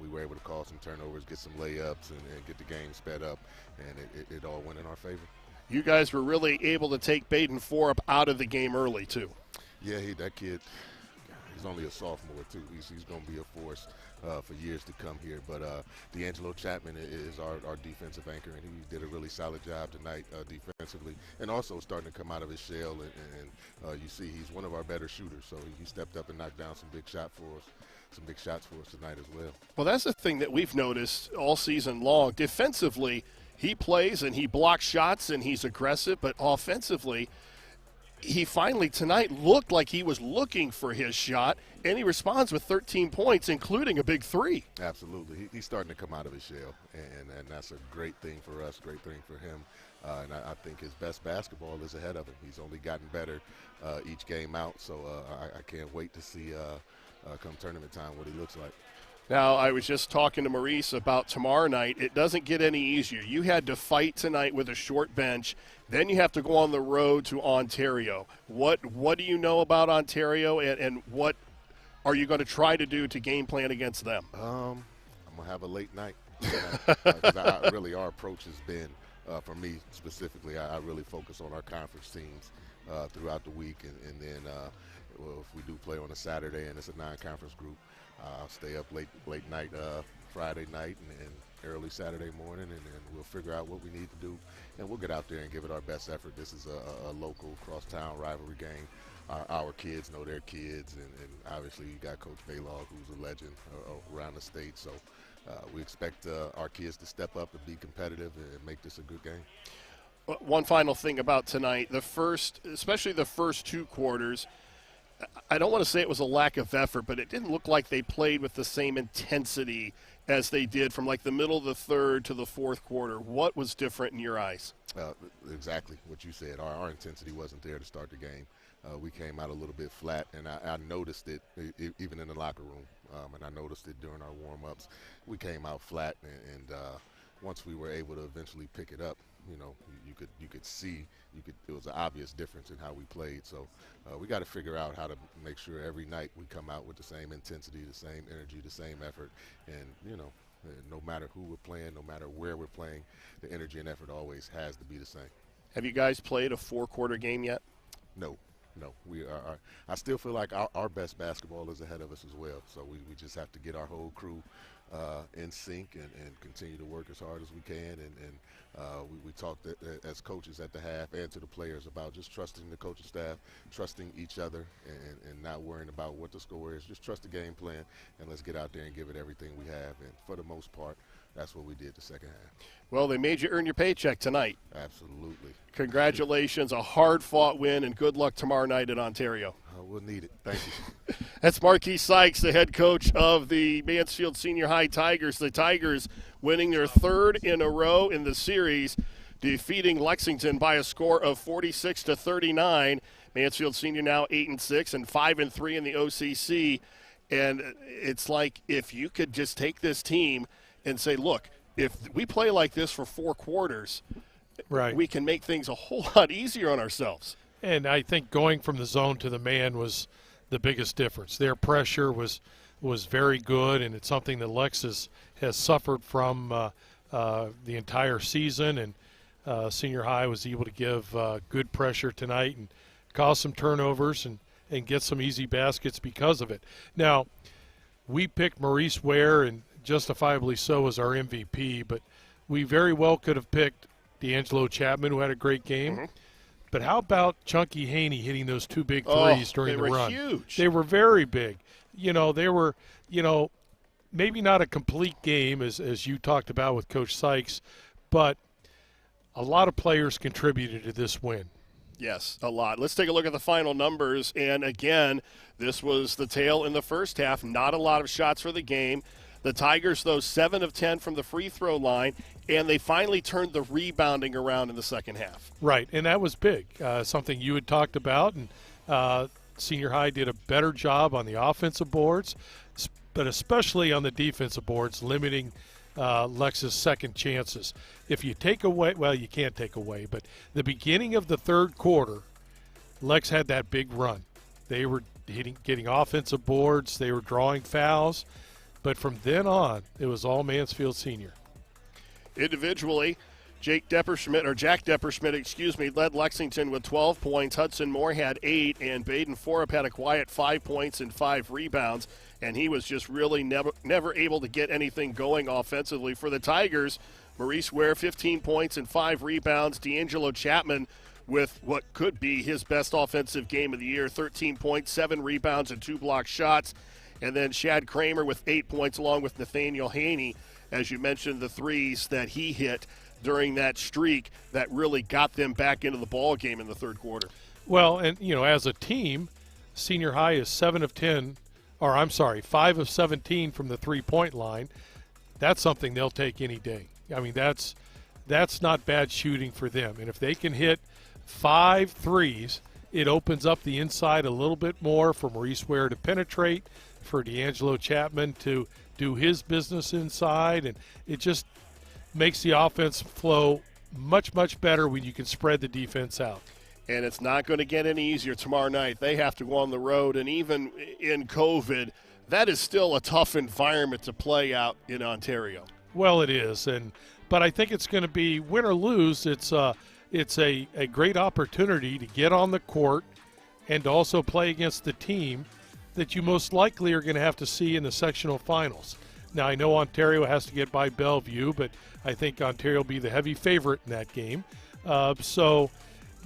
we were able to cause some turnovers, get some layups, and get the game sped up, and it all went in our favor. You guys were really able to take Baden Forup out of the game early, too. Yeah, that kid, he's only a sophomore, too. He's going to be a force for years to come here. But D'Angelo Chapman is our defensive anchor, and he did a really solid job tonight defensively, and also starting to come out of his shell. And you see he's one of our better shooters, so he stepped up and knocked down some big shots for us tonight as well. Well, that's the thing that we've noticed all season long. Defensively, he plays and he blocks shots and he's aggressive, but offensively, he finally tonight looked like he was looking for his shot, and he responds with 13 points, including a big 3. Absolutely. He's starting to come out of his shell, and that's a great thing for us, great thing for him. And I think his best basketball is ahead of him. He's only gotten better each game out, so I can't wait to see come tournament time what he looks like. Now, I was just talking to Maurice about tomorrow night. It doesn't get any easier. You had to fight tonight with a short bench. Then you have to go on the road to Ontario. What do you know about Ontario, and what are you going to try to do to game plan against them? I'm going to have a late night. Because really our approach has been, for me specifically, I really focus on our conference teams throughout the week. And then if we do play on a Saturday and it's a non-conference group, I'll stay up late night Friday night and early Saturday morning, and then we'll figure out what we need to do, and we'll get out there and give it our best effort. This is a local cross-town rivalry game. Our kids know their kids, and obviously you got Coach Baylog, who's a legend around the state. So we expect our kids to step up and be competitive and make this a good game. One final thing about tonight, especially the first two quarters, I don't want to say it was a lack of effort, but it didn't look like they played with the same intensity as they did from like the middle of the third to the fourth quarter. What was different in your eyes? Exactly what you said. Our intensity wasn't there to start the game. We came out a little bit flat, and I noticed it even in the locker room, and I noticed it during our warm-ups. We came out flat, and once we were able to eventually pick it up, you could see it was an obvious difference in how we played. So we got to figure out how to make sure every night we come out with the same intensity, the same energy, the same effort, and no matter who we're playing, no matter where we're playing, the energy and effort always has to be the same. Have you guys played a four-quarter game yet? No. We are. I still feel like our best basketball is ahead of us as well. So we just have to get our whole crew in sync and continue to work as hard as we can. And we talked as coaches at the half and to the players about just trusting the coaching staff, trusting each other, and not worrying about what the score is. Just trust the game plan, and let's get out there and give it everything we have. And for the most part, that's what we did the second half. Well, they made you earn your paycheck tonight. Absolutely. Congratulations, a hard-fought win, and good luck tomorrow night in Ontario. We'll need it. Thank you. That's Marquis Sykes, the head coach of the Mansfield Senior High Tigers. The Tigers winning their third in a row in the series, defeating Lexington by a score of 46-39. Mansfield Senior now 8-6 and 5-3 in the OCC. And it's like if you could just take this team and say, look, if we play like this for four quarters, right, we can make things a whole lot easier on ourselves. And I think going from the zone to the man was the biggest difference. Their pressure was very good, and it's something that Lex has suffered from the entire season. And Senior High was able to give good pressure tonight and cause some turnovers and get some easy baskets because of it. Now, we picked Maurice Ware, and justifiably so, as our MVP, but we very well could have picked D'Angelo Chapman, who had a great game. Mm-hmm. But how about Chunky Haney hitting those two big threes during the run? They were huge. They were very big. They were, maybe not a complete game as you talked about with Coach Sykes, but a lot of players contributed to this win. Yes, a lot. Let's take a look at the final numbers. And again, this was the tail in the first half. Not a lot of shots for the game. The Tigers, though, 7 of 10 from the free throw line, and they finally turned the rebounding around in the second half. Right, and that was big, something you had talked about. And Senior High did a better job on the offensive boards, but especially on the defensive boards, limiting Lex's second chances. If you take away, well, you can't take away, but the beginning of the third quarter, Lex had that big run. They were getting offensive boards. They were drawing fouls. But from then on, it was all Mansfield Senior. Individually, Jack Depperschmidt, led Lexington with 12 points. Hudson Moore had 8, and Baden Forup had a quiet 5 points and 5 rebounds. And he was just really never able to get anything going offensively. For the Tigers, Maurice Ware, 15 points and 5 rebounds. D'Angelo Chapman with what could be his best offensive game of the year, 13 points, 7 rebounds, and 2 block shots. And then Shad Kramer with 8 points, along with Nathaniel Haney, as you mentioned, the threes that he hit during that streak that really got them back into the ball game in the third quarter. Well, and, as a team, Senior High is 5 of 17 from the three-point line. That's something they'll take any day. I mean, that's not bad shooting for them. And if they can hit 5 threes, it opens up the inside a little bit more for Maurice Ware to penetrate, for D'Angelo Chapman to do his business inside, and it just makes the offense flow much, much better when you can spread the defense out. And it's not going to get any easier tomorrow night. They have to go on the road, and even in COVID, that is still a tough environment to play out in Ontario. Well, it is, but I think it's going to be, win or lose, it's a great opportunity to get on the court and to also play against the team that you most likely are going to have to see in the sectional finals. Now, I know Ontario has to get by Bellevue, but I think Ontario will be the heavy favorite in that game. So,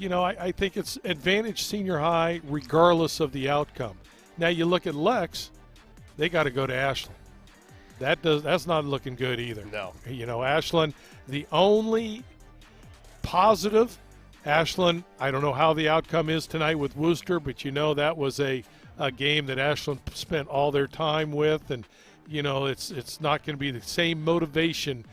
I think it's advantage senior high regardless of the outcome. Now, you look at Lex, they got to go to Ashland. That's not looking good either. No. Ashland, the only positive, Ashland, I don't know how the outcome is tonight with Worcester, but that was a game that Ashland spent all their time with, and it's not going to be the same motivation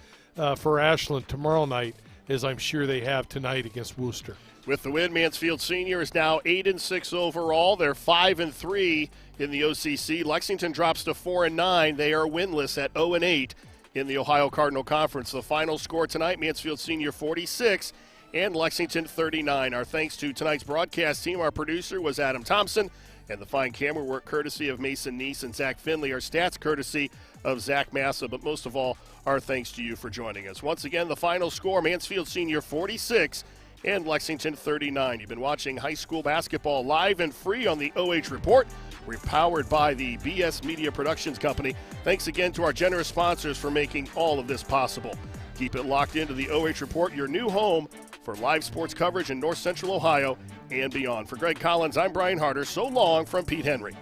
for Ashland tomorrow night as I'm sure they have tonight against Worcester. With the win, Mansfield Senior is now 8-6 overall. They're 5-3 in the OCC. Lexington drops to 4-9. They are winless at 0-8 in the Ohio Cardinal Conference. The final score tonight, Mansfield Senior 46 and Lexington 39. Our thanks to tonight's broadcast team. Our producer was Adam Thompson, and the fine camera work courtesy of Mason Neese and Zach Finley. Our stats courtesy of Zach Massa, but most of all, our thanks to you for joining us. Once again, the final score, Mansfield Senior 46 and Lexington 39. You've been watching high school basketball live and free on the OH Report. We're powered by the BS Media Productions Company. Thanks again to our generous sponsors for making all of this possible. Keep it locked into the OH Report, your new home for live sports coverage in North Central Ohio and beyond. For Gregg Collins, I'm Brian Harter. So long from Pete Henry.